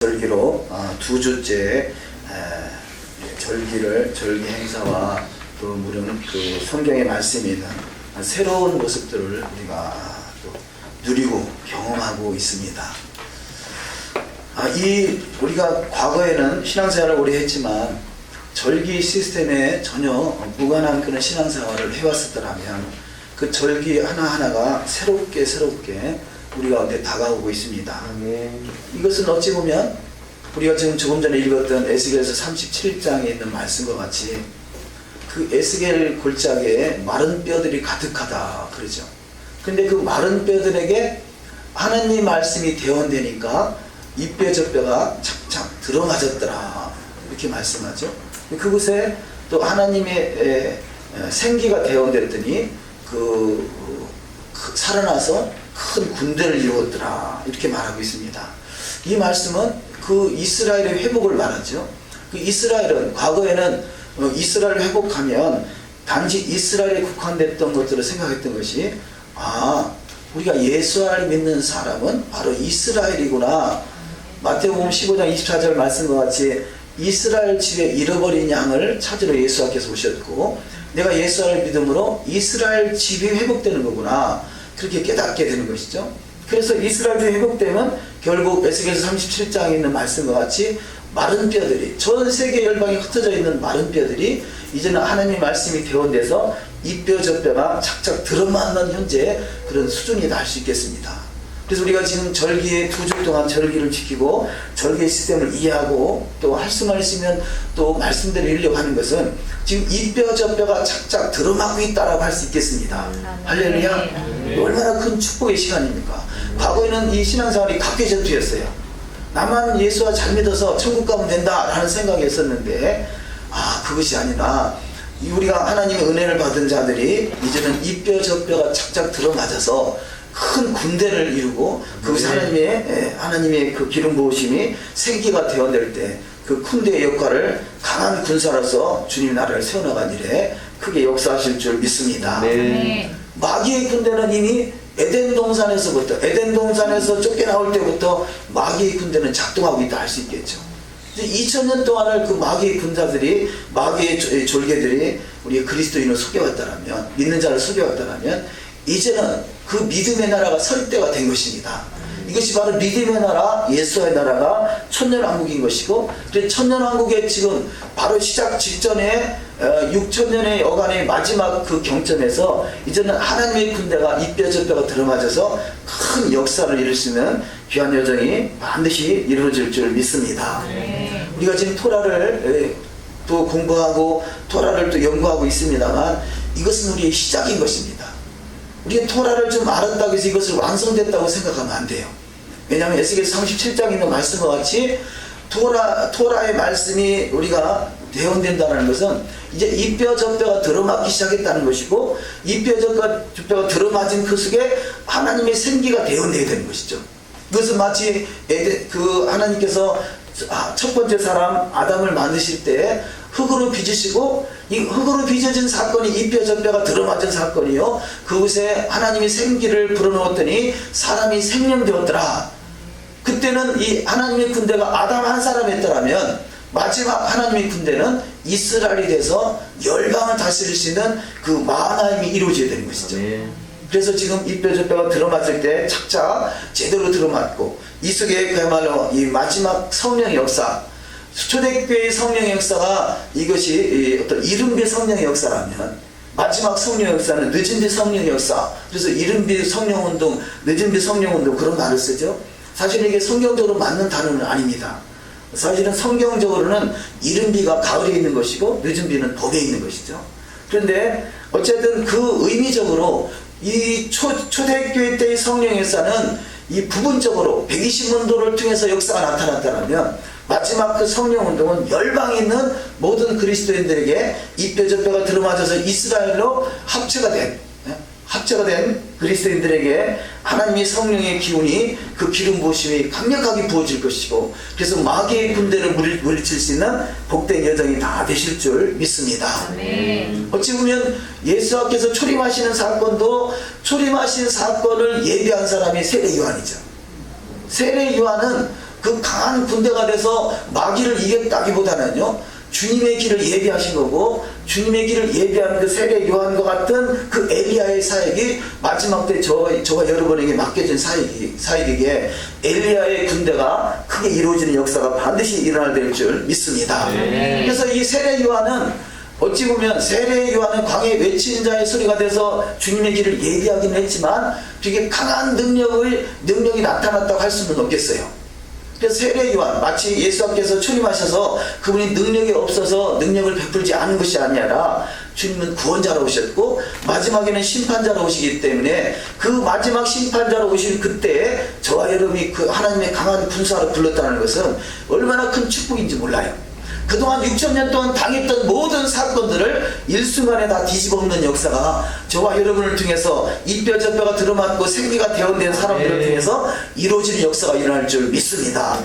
절기로 두 주째 절기 행사와 또 무료는 그 성경의 말씀이 있는 새로운 모습들을 우리가 또 누리고 경험하고 있습니다. 우리가 과거에는 신앙생활을 오래 했지만 절기 시스템에 전혀 무관한 그런 신앙생활을 해왔었더라면 그 절기 하나하나가 새롭게 우리 가운데 다가오고 있습니다. 이것은 어찌 보면 우리가 지금 조금 전에 읽었던 에스겔서 37장에 있는 말씀과 같이 그 에스겔 골짜기에 마른 뼈들이 가득하다 그러죠. 근데 그 마른 뼈들에게 하나님 말씀이 대원되니까 이 뼈 저 뼈가 착착 들어맞았더라 이렇게 말씀하죠. 그곳에 또 하나님의 생기가 대원됐더니 살아나서 큰 군대를 이루었더라 이렇게 말하고 있습니다. 이 말씀은 그 이스라엘의 회복을 말하죠. 그 이스라엘은 과거에는 이스라엘을 회복하면 단지 이스라엘에 국한됐던 것들을 생각했던 것이 우리가 예수를 믿는 사람은 바로 이스라엘이구나. 마태복음 15장 24절 말씀과 같이 이스라엘 집에 잃어버린 양을 찾으러 예수께서 오셨고 내가 예수를 믿음으로 이스라엘 집이 회복되는 거구나. 그렇게 깨닫게 되는 것이죠. 그래서 이스라엘이 회복되면 결국 에스겔서 37장에 있는 말씀과 같이 마른 뼈들이 전 세계 열방에 흩어져 있는 마른 뼈들이 이제는 하나님의 말씀이 대원돼서 이 뼈 저 뼈가 착착 들어맞는 현재 그런 수준이다 할 수 있겠습니다. 그래서 우리가 지금 절기에 두 주 동안 절기를 지키고 절기의 시스템을 이해하고 또 할 수만 있으면 또 말씀드리려고 하는 것은 지금 이 뼈 저 뼈가 착착 들어맞고 있다라고 할 수 있겠습니다. 할렐루야. 얼마나 큰 축복의 시간입니까? 과거에는 이 신앙생활이 각계전투였어요. 나만 예수와 잘 믿어서 천국 가면 된다라는 생각이 있었는데 그것이 아니라 우리가 하나님의 은혜를 받은 자들이 이제는 이 뼈 저 뼈가 착착 들어맞아서 큰 군대를 이루고 그것이 하나님의 그 기름 부으심이 생기가 되어낼 때 그 군대의 역할을 강한 군사로서 주님 나라를 세워나간 일에 크게 역사하실 줄 믿습니다. 네. 마귀의 군대는 이미 에덴 동산에서 쫓겨나올 때부터 마귀의 군대는 작동하고 있다 할 수 있겠죠. 2000년 동안을 그 마귀의 군사들이 마귀의 졸개들이 우리 그리스도인을 속여왔다라면 믿는 자를 속여왔다라면 이제는 그 믿음의 나라가 설 때가 된 것입니다. 이것이 바로 믿음의 나라, 예수의 나라가 천년왕국인 것이고 천년왕국의 지금 바로 시작 직전에 6천년의 여간의 마지막 그 경점에서 이제는 하나님의 군대가 이 뼈 저 뼈가 들어맞아서 큰 역사를 이룰 수 있는 귀한 여정이 반드시 이루어질 줄 믿습니다. 우리가 지금 토라를 또 공부하고 토라를 또 연구하고 있습니다만 이것은 우리의 시작인 것입니다. 우리가 토라를 좀 알았다고 해서 이것을 완성됐다고 생각하면 안 돼요. 왜냐하면 에스겔서 37장에 있는 말씀과 같이 토라의 말씀이 우리가 대원된다는 것은 이제 이 뼈 저 뼈가 들어맞기 시작했다는 것이고 이 뼈 저 뼈가 들어맞은 그 속에 하나님의 생기가 대원되게 되는 것이죠. 그것은 마치 하나님께서 첫 번째 사람 아담을 만드실 때 흙으로 빚으시고 이 흙으로 빚어진 사건이 이 뼈 저 뼈가 들어맞은 사건이요. 그곳에 하나님이 생기를 불어넣었더니 사람이 생명되었더라. 그때는 이 하나님의 군대가 아담 한 사람이었더라면 마지막 하나님의 군대는 이스라엘이 돼서 열방을 다스릴 수 있는 그 만하임이 이루어져야 되는 것이죠. 그래서 지금 이 뼈 저 뼈가 들어맞을 때 착착 제대로 들어맞고 이 속에 그야말로 이 마지막 성령의 역사, 초대교회의 성령의 역사가 이것이 어떤 이른비 성령의 역사라면 마지막 성령의 역사는 늦은비 성령의 역사. 그래서 이른비 성령운동, 늦은비 성령운동 그런 말을 쓰죠. 사실 이게 성경적으로 맞는 단어는 아닙니다. 사실은 성경적으로는 이른비가 가을에 있는 것이고 늦은비는 봄에 있는 것이죠. 그런데 어쨌든 그 의미적으로 이 초대교회 때의 성령의 역사는 이 부분적으로 120년도를 통해서 역사가 나타났다면 마지막 그 성령운동은 열방에 있는 모든 그리스도인들에게 이 뼈 저 뼈가 들어맞아서 이스라엘로 합체가 된 그리스도인들에게 하나님의 성령의 기운이 그 기름 부으심이 강력하게 부어질 것이고 그래서 마귀의 군대를 물리칠 수 있는 복된 여정이 다 되실 줄 믿습니다. 어찌 보면 예수께서 초림하시는 사건도 초림하신 사건을 예비한 사람이 세례 요한이죠. 세례 요한은 그 강한 군대가 돼서 마귀를 이겼다기보다는요, 주님의 길을 예비하신 거고, 주님의 길을 예비한 그 세례 요한과 같은 그 엘리야의 사역이 마지막 때 저와 여러분에게 맡겨진 사역이기에 엘리야의 군대가 크게 이루어지는 역사가 반드시 일어날 줄 믿습니다. 그래서 이 세례 요한은 어찌 보면 세례 요한은 광야에 외치는 자의 소리가 돼서 주님의 길을 예비하긴 했지만 되게 강한 능력이 나타났다고 할 수는 없겠어요. 그래서 세례 요한, 마치 예수님께서 출임하셔서 그분이 능력이 없어서 능력을 베풀지 않은 것이 아니라 주님은 구원자로 오셨고 마지막에는 심판자로 오시기 때문에 그 마지막 심판자로 오실 그때 저와 여러분이 그 하나님의 강한 군사로 불렀다는 것은 얼마나 큰 축복인지 몰라요. 그동안 6,000년 동안 당했던 모든 사건들을 일순간에 다 뒤집어엎는 역사가 저와 여러분을 통해서 이 뼈 저 뼈가 들어맞고 생기가 되어낸 사람들을 통해서 이루어지는 역사가 일어날 줄 믿습니다.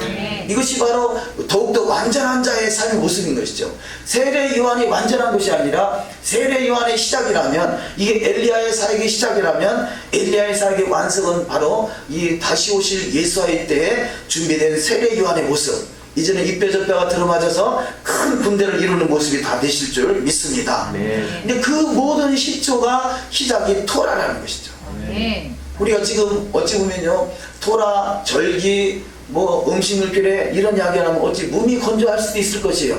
이것이 바로 더욱더 완전한 자의 삶의 모습인 것이죠. 세례 요한이 완전한 것이 아니라 세례 요한의 시작이라면, 이게 엘리야의 사역의 시작이라면 엘리야의 사역의 완성은 바로 이 다시 오실 예수와의 때에 준비된 세례 요한의 모습, 이제는 이 뼈 저 뼈가 들어맞아서 큰 군대를 이루는 모습이 다 되실 줄 믿습니다. 근데 그 모든 시초가 시작이 토라라는 것이죠. 우리가 지금 어찌 보면요, 토라, 절기, 뭐 음식물결에 이런 이야기하면 어찌 몸이 건조할 수도 있을 것이에요.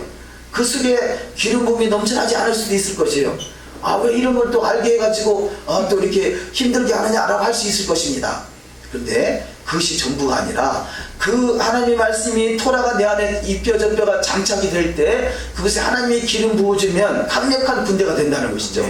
그 속에 기름 부음이 넘쳐나지 않을 수도 있을 것이에요. 아, 왜 이런 걸 또 알게 해가지고 또 이렇게 힘들게 하느냐라고 할 수 있을 것입니다. 그런데 그것이 전부가 아니라 그 하나님의 말씀이 토라가 내 안에 이 뼈 저 뼈가 장착이 될 때 그것에 하나님의 기름 부어주면 강력한 군대가 된다는 것이죠.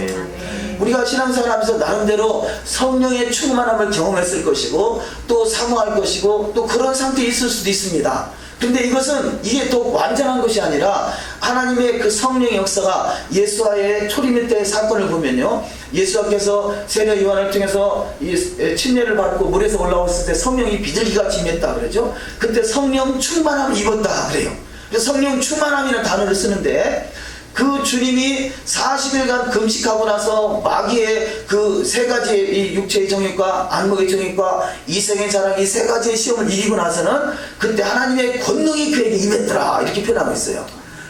우리가 신앙생활 하면서 나름대로 성령의 충만함을 경험했을 것이고 또 사모할 것이고 또 그런 상태에 있을 수도 있습니다. 근데 이것은 이게 또 완전한 것이 아니라 하나님의 그 성령의 역사가 예수와의 초림일 때의 사건을 보면요, 예수께서 세례 요한을 통해서 이 침례를 받고 물에서 올라왔을 때 성령이 비둘기같이 임했다 그러죠. 그때 성령 충만함을 입었다 그래요. 그래서 성령 충만함이라는 단어를 쓰는데, 그 주님이 40일간 금식하고 나서 마귀의 그 세 가지의 이 육체의 정욕과 안목의 정욕과 이생의 자랑, 이 세 가지의 시험을 이기고 나서는 그때 하나님의 권능이 그에게 임했더라 이렇게 표현하고 있어요.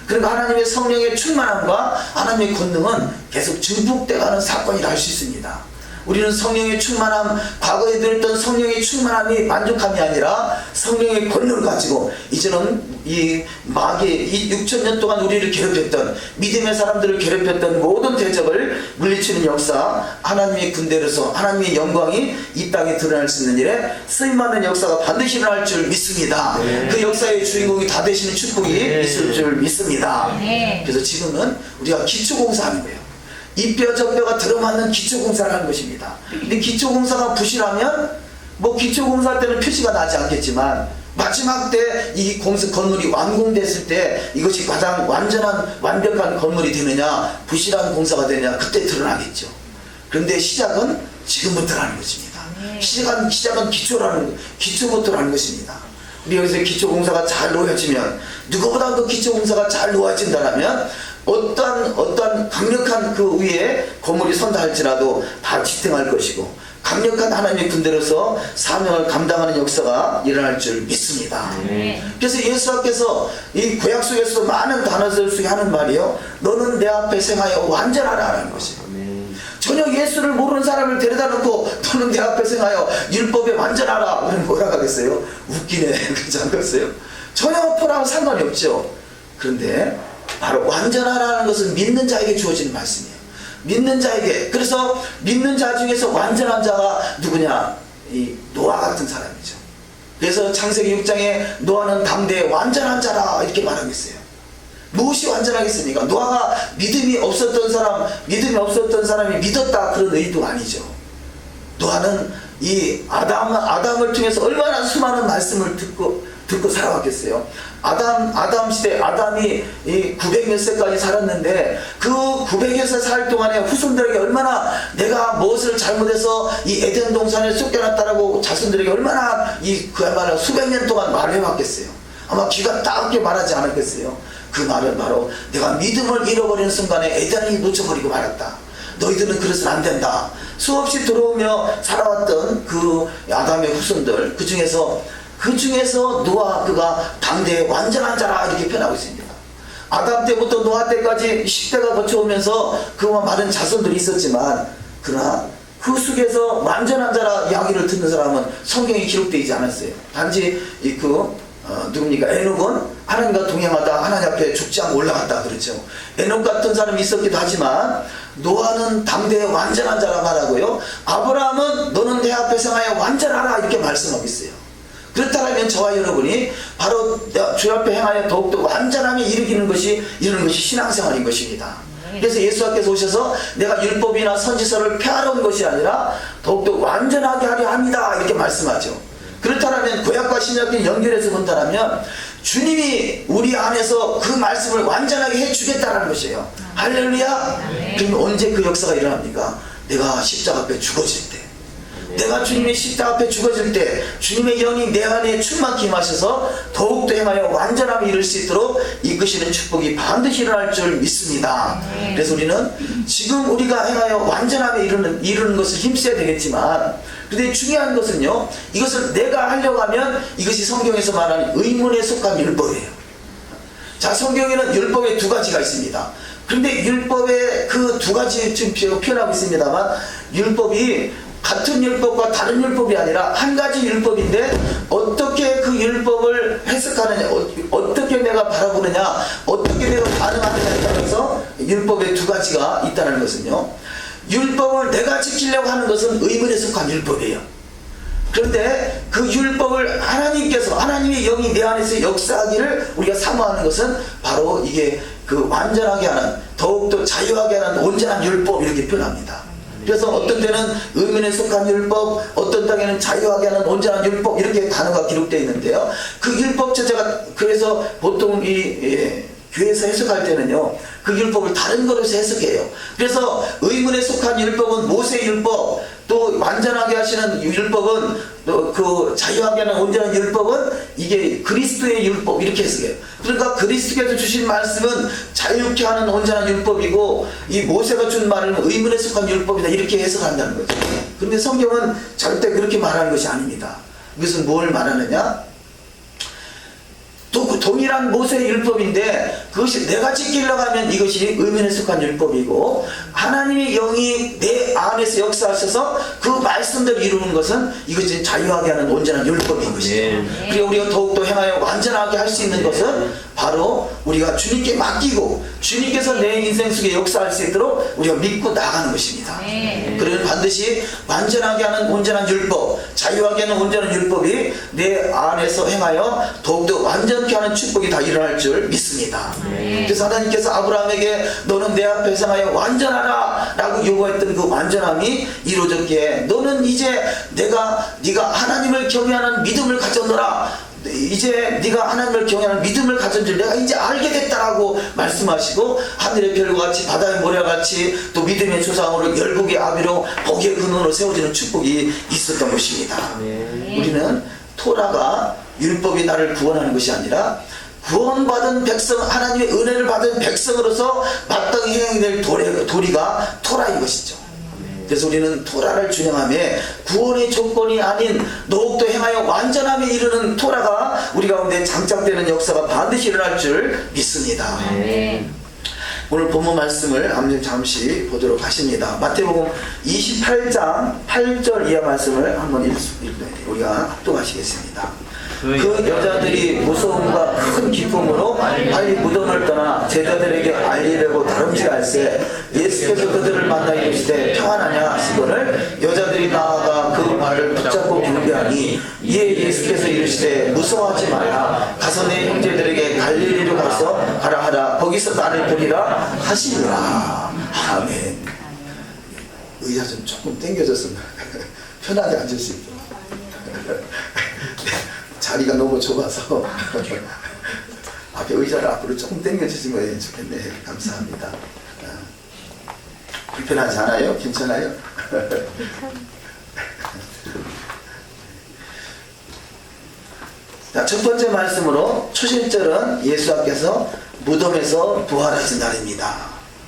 그러니까 하나님의 성령의 충만함과 하나님의 권능은 계속 증폭돼가는 사건이라 할 수 있습니다. 우리는 성령의 충만함, 과거에 들었던 성령의 충만함이 만족함이 아니라 성령의 권능을 가지고 이제는 이 마귀, 이 6,000년 동안 우리를 괴롭혔던, 믿음의 사람들을 괴롭혔던 모든 대적을 물리치는 역사, 하나님의 군대로서 하나님의 영광이 이 땅에 드러날 수 있는 일에 쓰임받는 역사가 반드시 일어날 줄 믿습니다. 그 역사의 주인공이 다 되시는 축복이 있을 줄 믿습니다. 그래서 지금은 우리가 기초공사하는 거예요. 이 뼈 저 뼈가 들어맞는 기초공사를 하는 것입니다. 근데 기초공사가 부실하면 뭐 기초공사 때는 표시가 나지 않겠지만 마지막 때 이 건물이 완공됐을 때 이것이 가장 완벽한 건물이 되느냐 부실한 공사가 되느냐 그때 드러나겠죠. 그런데 시작은 지금부터라는 것입니다. 시작은 기초부터라는 것입니다. 우리 여기서 기초공사가 잘 놓여지면, 누구보다 그 기초공사가 잘 놓아진다면 어떤 강력한 그 위에 건물이 선다 할지라도 다 지탱할 것이고, 강력한 하나님의 군대로서 사명을 감당하는 역사가 일어날 줄 믿습니다. 그래서 예수께서 이 구약 속에서 많은 단어들 속에 하는 말이요, 너는 내 앞에 생하여 완전하라 라는 것이에요. 전혀 예수를 모르는 사람을 데려다 놓고 너는 내 앞에 생하여 율법에 완전하라 그러면 뭐라 하겠어요? 웃기네. 그렇지 않겠어요? 전혀 토라와 상관이 없죠. 그런데 바로 완전하라는 것은 믿는 자에게 주어지는 말씀이에요. 믿는 자에게. 그래서 믿는 자 중에서 완전한 자가 누구냐? 이 노아 같은 사람이죠. 그래서 창세기 6장에 노아는 담대해 완전한 자라 이렇게 말하고 있어요. 무엇이 완전하겠습니까? 노아가 믿음이 없었던 사람이 믿었다 그런 의도가 아니죠. 노아는 이 아담을 통해서 얼마나 수많은 말씀을 듣고 살아왔겠어요. 아담 시대, 아담이 이 900몇 세까지 살았는데 그 900여 세 살 동안에 후손들에게 얼마나 내가 무엇을 잘못해서 이 에덴 동산에 쫓겨났다라고 자손들에게 얼마나 그야말로 수백 년 동안 말해왔겠어요. 아마 귀가 따갑게 말하지 않았겠어요. 그 말은 바로 내가 믿음을 잃어버리는 순간에 에덴을 놓쳐버리고 말았다. 너희들은 그래서는 안 된다. 수없이 들어오며 살아왔던 그 아담의 후손들, 그 중에서 그 중에서 노아 그가 당대의 완전한 자라 이렇게 표현하고 있습니다. 아담 때부터 노아 때까지 10대가 거쳐오면서 그와 많은 자손들이 있었지만 그러나 그 속에서 완전한 자라 이야기를 듣는 사람은 성경에 기록되어 있지 않았어요. 단지 누굽니까? 에녹은 하나님과 동행하다 하나님 앞에 죽지 않고 올라갔다 그러죠. 에녹 같은 사람이 있었기도 하지만 노아는 당대의 완전한 자라 말하고요. 아브라함은 너는 내 앞에 생하여 완전하라 이렇게 말씀하고 있어요. 그렇다면 저와 여러분이 바로 주 앞에 행하여 더욱더 완전함에 이르는 것이 신앙생활인 것입니다. 그래서 예수께서 오셔서 내가 율법이나 선지서를 폐하러 온 것이 아니라 더욱더 완전하게 하려 합니다 이렇게 말씀하죠. 그렇다면 구약과 신약을 연결해서 본다면 주님이 우리 안에서 그 말씀을 완전하게 해주겠다는 것이에요. 할렐루야. 그러면 언제 그 역사가 일어납니까? 내가 십자가 앞에 죽어질 때, 내가 주님의 십자가 앞에 죽어질 때 주님의 영이 내 안에 충만히 임하셔서 더욱더 행하여 완전함에 이를 수 있도록 이끄시는 축복이 반드시 일어날 줄 믿습니다. 그래서 우리는 지금 우리가 행하여 완전함에 이루는 것을 힘써야 되겠지만, 근데 중요한 것은요, 이것을 내가 하려고 하면 이것이 성경에서 말하는 의문에 속한 율법이에요. 자, 성경에는 율법의 두 가지가 있습니다. 그런데 율법의 그 두 가지 지금 표현하고 있습니다만, 율법이 같은 율법과 다른 율법이 아니라 한 가지 율법인데 어떻게 그 율법을 해석하느냐, 어떻게 내가 바라보느냐, 어떻게 내가 반응하느냐에 따라서 율법의 두 가지가 있다는 것은요, 율법을 내가 지키려고 하는 것은 의문에 속한 율법이에요. 그런데 그 율법을 하나님의 영이 내 안에서 역사하기를 우리가 사모하는 것은 바로 이게 그 완전하게 하는, 더욱더 자유하게 하는 온전한 율법 이렇게 표현합니다. 그래서 어떤 때는 의문에 속한 율법, 어떤 땅에는 자유하게 하는 온전한 율법 이렇게 단어가 기록되어 있는데요. 그 율법 자체가, 그래서 보통 교회에서 해석할 때는요, 그 율법을 다른 것으로 해석해요. 그래서 의문에 속한 율법은 모세의 율법, 또 완전하게 하시는 율법은, 또 그 자유하게 하는 온전한 율법은 이게 그리스도의 율법 이렇게 해석해요. 그러니까 그리스도께서 주신 말씀은 자유케 하는 온전한 율법이고, 이 모세가 준 말은 의문에 속한 율법이다 이렇게 해석한다는 거죠. 그런데 성경은 절대 그렇게 말하는 것이 아닙니다. 이것은 뭘 말하느냐? 또 그 동일한 모세의 율법인데 그것이 내가 지키려고 하면 이것이 의문에 속한 율법이고, 하나님의 영이 내 안에서 역사하셔서 그 말씀대로 이루는 것은 이것이 자유하게 하는 온전한 율법인 것이죠. 그리고 우리가 더욱더 행하여 완전하게 할 수 있는 것은 바로 우리가 주님께 맡기고 주님께서 내 인생 속에 역사할 수 있도록 우리가 믿고 나가는 것입니다. 그러면 반드시 완전하게 하는 온전한 율법, 자유하게 하는 온전한 율법이 내 안에서 행하여 더욱더 완전케 하는 축복이 다 일어날 줄 믿습니다. 그래서 하나님께서 아브라함에게 너는 내 앞에 행하여 완전하라 라고 요구했던 그 완전함이 이루어졌기에 너는 이제 네가 하나님을 경외하는 믿음을 가졌노라, 이제 네가 하나님을 경외하는 믿음을 가진 줄 내가 이제 알게 됐다라고 말씀하시고, 하늘의 별과 같이 바다의 모래와 같이 또 믿음의 조상으로 열국의 아비로 복의 근원으로 세워지는 축복이 있었던 것입니다. 우리는 토라가 율법이 나를 구원하는 것이 아니라 구원받은 백성, 하나님의 은혜를 받은 백성으로서 마땅히 행해야 될 도리가 토라인 것이죠. 그래서 우리는 토라를 준행하며 구원의 조건이 아닌 더욱더 행하여 완전함에 이르는 토라가 우리 가운데 장착되는 역사가 반드시 일어날 줄 믿습니다. 오늘 본문 말씀을 잠시 보도록 하십니다. 마태복음 28장 8절 이하 말씀을 한번 우리가 합독하시겠습니다. 그 여자들이 무서움과 큰 기쁨으로 빨리 무덤을 떠나 제자들에게 알리려고 다름질할세 예수께서 그들을 만나 이르시되 평안하냐 하시거늘 여자들이 나아가 그 말을 붙잡고 경배하니 이에 예수께서 이르시되 무서워하지 말라, 가서 내 형제들에게 갈릴리로 가라 하라, 거기서 나를 보리라 하시니라. 아멘. 의자 좀 조금 당겨졌으면 편하게 앉을 수 있도록. 자리가 너무 좁아서 앞에 의자를 앞으로 조금 당겨주시면 좋겠네. 감사합니다. 불편하지 않아요? 괜찮아요? 자, 첫 번째 말씀으로 초실절은 예수께서 무덤에서 부활하신 날입니다.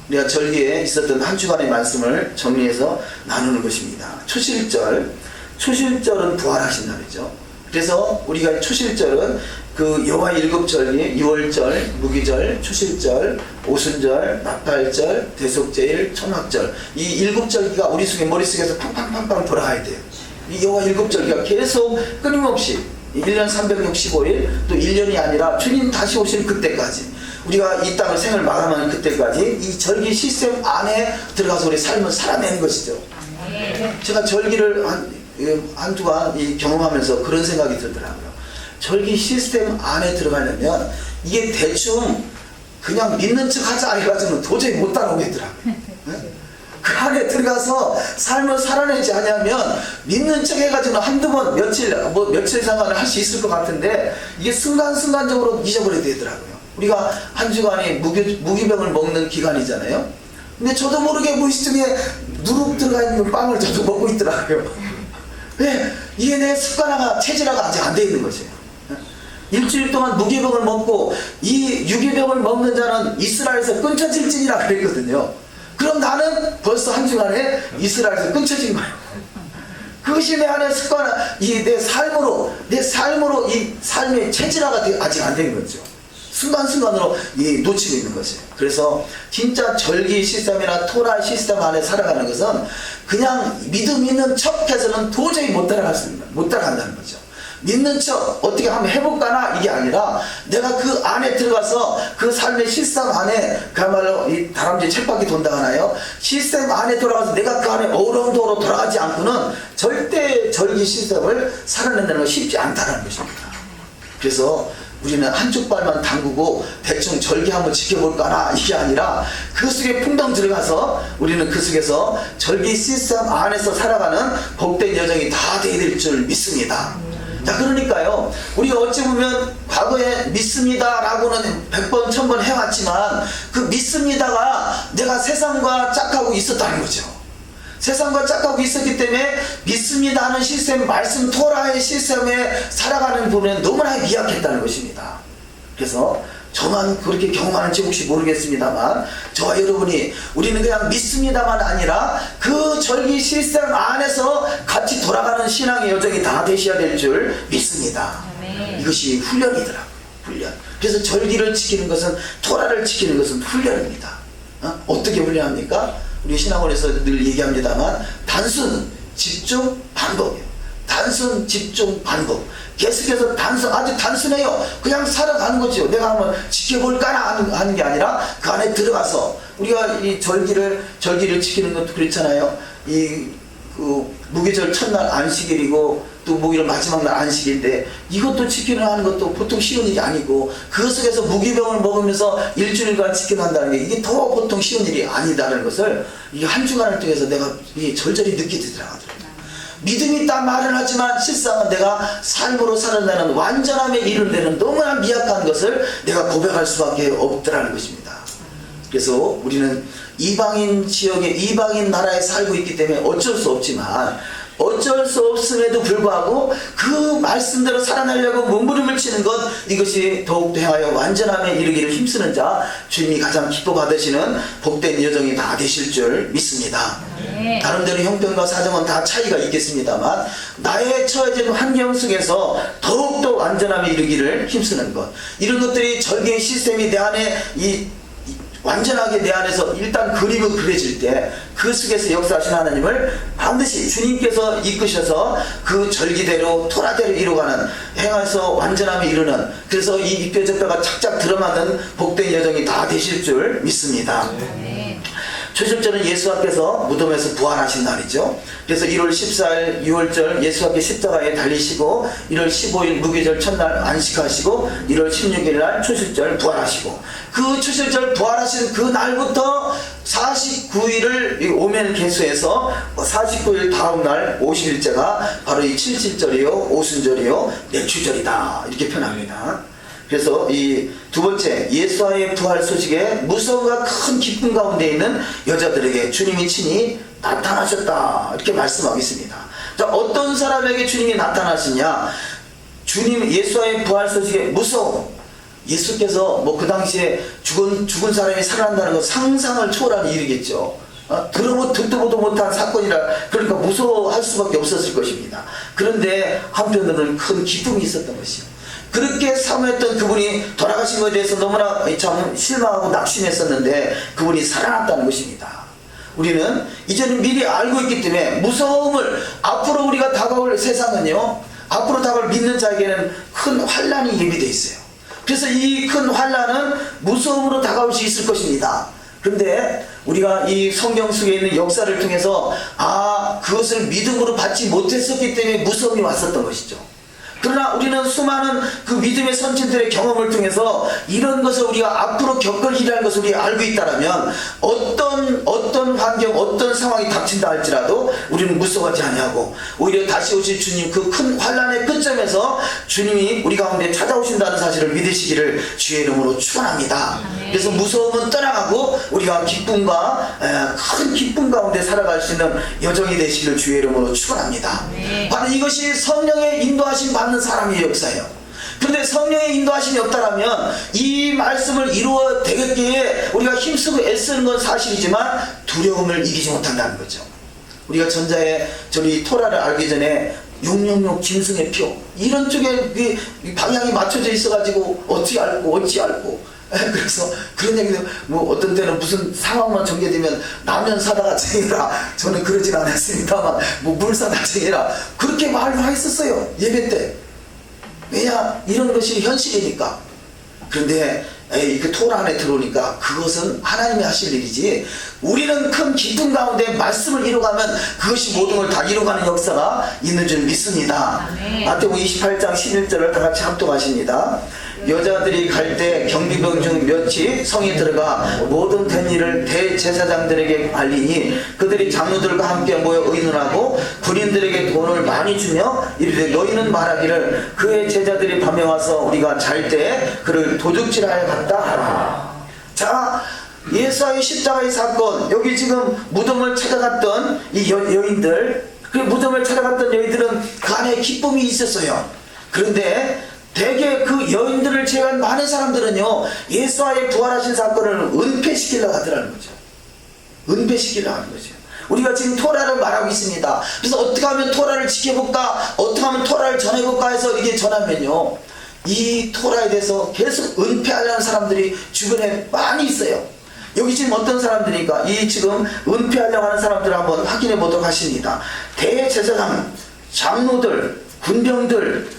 우리가 절기에 있었던 한 주간의 말씀을 정리해서 나누는 것입니다. 초실절은 부활하신 날이죠. 그래서 우리가 초실절은 그 여호와 일곱절기, 유월절, 무기절, 초실절, 오순절, 나팔절, 대속제일, 천막절, 이 일곱절기가 우리 속에 머릿속에서 팡팡팡팡 돌아가야 돼요. 이 여호와 일곱절기가 계속 끊임없이 1년 365일, 또 1년이 아니라 주님 다시 오실 그때까지, 우리가 이 땅을 생을 마감하는 그때까지 이 절기 시스템 안에 들어가서 우리 삶을 살아내는 것이죠. 제가 절기를 한두번 경험하면서 그런 생각이 들더라고요. 절기 시스템 안에 들어가려면 이게 대충 그냥 믿는 척 하자 해가지고는 도저히 못 따라오겠더라고요. 그 안에 들어가서 삶을 살아내지 않으면 믿는 척 해가지고는 한두 번 며칠 상관을 할 수 있을 것 같은데 이게 순간순간적으로 잊어버려야 되더라고요. 우리가 한 주간이 무기병을 먹는 기간이잖아요. 근데 저도 모르게 무의식 중에 누룩 들어가 있는 빵을 저도 먹고 있더라고요. 왜? 이게 내 습관화가, 체질화가 아직 안 돼 있는 거죠. 일주일 동안 무기병을 먹고 이 유기병을 먹는 자는 이스라엘에서 끊쳐질지니라 그랬거든요. 그럼 나는 벌써 한 주간에 이스라엘에서 끊쳐진 거예요. 그것이 내 안에 습관화, 내 삶으로 이 삶의 체질화가 아직 안 된 거죠. 순간순간으로 놓치고 있는 것이에요. 그래서 진짜 절기 시스템이나 토라 시스템 안에 살아가는 것은 그냥 믿음 있는 척 해서는 도저히 못 따라간다는 거죠. 믿는 척 어떻게 한번 해볼까나 이게 아니라 내가 그 안에 들어가서 그 삶의 시스템 안에, 그야말로 이 다람쥐 쳇바퀴 돈다 하나요? 시스템 안에 들어가서 내가 그 안에 어우렁도로 돌아가지 않고는 절대 절기 시스템을 살아낸다는 건 쉽지 않다는 것입니다. 그래서 우리는 한쪽 발만 담그고 대충 절기 한번 지켜볼까나 이게 아니라 그 속에 풍덩 들어가서 우리는 그 속에서 절기 시스템 안에서 살아가는 복된 여정이 다 되어야 될 줄 믿습니다. 자, 그러니까요, 우리가 어찌 보면 과거에 믿습니다 라고는 100번 1000번 해왔지만 그 믿습니다가 내가 세상과 짝하고 있었다는 거죠. 세상과 짝하고 있었기 때문에 믿습니다 하는 시스템, 말씀 토라의 시스템에 살아가는 부분은 너무나 미약했다는 것입니다. 그래서 저만 그렇게 경험하는지 혹시 모르겠습니다만, 저와 여러분이 우리는 그냥 믿습니다만 아니라 그 절기 시스템 안에서 같이 돌아가는 신앙의 여정이 다 되셔야 될 줄 믿습니다. 이것이 훈련이더라고요. 훈련. 그래서 절기를 지키는 것은, 토라를 지키는 것은 훈련입니다. 어떻게 훈련합니까? 우리 신학원에서 늘 얘기합니다만 단순, 집중, 반복이에요. 단순, 집중, 반복. 계속해서 아주 단순해요. 그냥 살아가는 거죠. 내가 한번 지켜볼까나 하는 게 아니라 그 안에 들어가서 우리가 이 절기를 지키는 것도 그렇잖아요. 무기절 첫날 안식일이고 또 무기절 마지막 날 안식일인데 이것도 지키는 것도 보통 쉬운 일이 아니고 그 속에서 무기병을 먹으면서 일주일간 지켜낸다는 게 이게 더 보통 쉬운 일이 아니다라는 것을 이 한 주간을 통해서 내가 절절히 느끼더라고요. 믿음이 있다 말은 하지만 실상은 내가 삶으로 살아내는 완전함에 이를 때는 너무나 미약한 것을 내가 고백할 수밖에 없더라는 것입니다. 그래서 우리는 이방인 지역에, 이방인 나라에 살고 있기 때문에 어쩔 수 없지만, 어쩔 수 없음에도 불구하고 그 말씀대로 살아내려고 몸부림을 치는 것, 이것이 더욱더 행하여 완전함에 이르기를 힘쓰는 자, 주님이 가장 기뻐 받으시는 복된 여정이 다 되실 줄 믿습니다. 나름대로 형편과 사정은 다 차이가 있겠습니다만 나의 처해진 환경 속에서 더욱더 완전함에 이르기를 힘쓰는 것, 이런 것들이 절개의 시스템이 내 안에 완전하게 내 안에서 일단 그림을 그려질 때 그 속에서 역사하신 하나님을 반드시 주님께서 이끄셔서 그 절기대로 토라대로 이루어가는, 행해서 완전함에 이르는, 그래서 이 입뼈저뼈가 착착 들어맞는 복된 여정이 다 되실 줄 믿습니다. 초실절은 예수님께서 무덤에서 부활하신 날이죠. 그래서 1월 14일 유월절 예수님께 십자가에 달리시고 1월 15일 무기절 첫날 안식하시고 1월 16일 날 초실절 부활하시고, 그 초실절 부활하신 그 날부터 49일을 오면 개수해서 49일 다음 날 50일째가 바로 이 칠칠절이요, 오순절이요, 내추절이다 이렇게 표현합니다. 그래서 이 두 번째, 예수와의 부활 소식에 무서움과 큰 기쁨 가운데 있는 여자들에게 주님이 친히 나타나셨다 이렇게 말씀하고 있습니다. 자, 어떤 사람에게 주님이 나타나시냐? 예수와의 부활 소식에 무서움. 예수께서 그 당시에 죽은 사람이 살아난다는 건 상상을 초월하는 일이겠죠. 듣도 보도 못한 사건이라 그러니까 무서워할 수밖에 없었을 것입니다. 그런데 한편으로는 큰 기쁨이 있었던 것이요. 그렇게 사모했던 그분이 돌아가신 것에 대해서 너무나 참 실망하고 낙심했었는데 그분이 살아났다는 것입니다. 우리는 이제는 미리 알고 있기 때문에 무서움을 앞으로 우리가 다가올 세상은요, 앞으로 다가올 믿는 자에게는 큰 환난이 예비되어 있어요. 그래서 이 큰 환난은 무서움으로 다가올 수 있을 것입니다. 그런데 우리가 이 성경 속에 있는 역사를 통해서 그것을 믿음으로 받지 못했었기 때문에 무서움이 왔었던 것이죠. 그러나 우리는 수많은 그 믿음의 선진들의 경험을 통해서 이런 것을 우리가 앞으로 겪을 일이라는 것을 우리가 알고 있다면 어떤 환경, 어떤 상황이 닥친다 할지라도 우리는 무서워하지 아니하고 오히려 다시 오실 주님 그 큰 환난의 끝점에서 주님이 우리 가운데 찾아오신다는 사실을 믿으시기를 주의 이름으로 축원합니다. 그래서 무서움은 떠나가고 우리가 기쁨과 큰 기쁨 가운데 살아갈 수 있는 여정이 되시기를 주의 이름으로 축원합니다. 바로 이것이 성령의 인도하심 받는 사람의 역사예요. 그런데 성령의 인도하심이 없다면 이 말씀을 이루어 되겠기에 우리가 힘쓰고 애쓰는 건 사실이지만 두려움을 이기지 못한다는 거죠. 우리가 전자에 저희 토라를 알기 전에 666 짐승의 표 이런 쪽에 방향이 맞춰져 있어가지고 어찌 알고 그래서 그런 얘기도 뭐 어떤 때는 무슨 상황만 전개되면 라면 사다가 쟁여라, 저는 그러진 않았습니다만 뭐 물 사다 쟁여라 그렇게 말을 했었어요, 예배 때. 왜냐, 이런 것이 현실이니까. 그런데 그 토라 안에 들어오니까 그것은 하나님이 하실 일이지, 우리는 큰 기쁨 가운데 말씀을 이루어가면 그것이 모든 걸 다 이루어가는 역사가 있는 줄 믿습니다. 마태복음 28장 11절을 다 같이 합독하십니다. 여자들이 갈 때 경비병 중 몇이 성에 들어가 모든 된 일을 대제사장들에게 알리니 그들이 장로들과 함께 모여 의논하고 군인들에게 돈을 많이 주며 이르되 너희는 말하기를 그의 제자들이 밤에 와서 우리가 잘 때 그를 도둑질하여 갔다 하라. 자, 예수의 십자가의 사건, 여기 지금 무덤을 찾아갔던 이 여인들, 그 무덤을 찾아갔던 여인들은 그 안에 기쁨이 있었어요. 그런데 대개 그 여인들을 제외한 많은 사람들은요, 예수와의 부활하신 사건을 은폐시키려고 하더라는 거죠. 은폐시키려고 하는 거죠. 우리가 지금 토라를 말하고 있습니다. 그래서 어떻게 하면 토라를 지켜볼까, 어떻게 하면 토라를 전해볼까 해서 이게 전하면요, 이 토라에 대해서 계속 은폐하려는 사람들이 주변에 많이 있어요. 여기 지금 어떤 사람들이니까 이 지금 은폐하려고 하는 사람들을 한번 확인해 보도록 하십니다. 대제사장, 장로들, 군병들,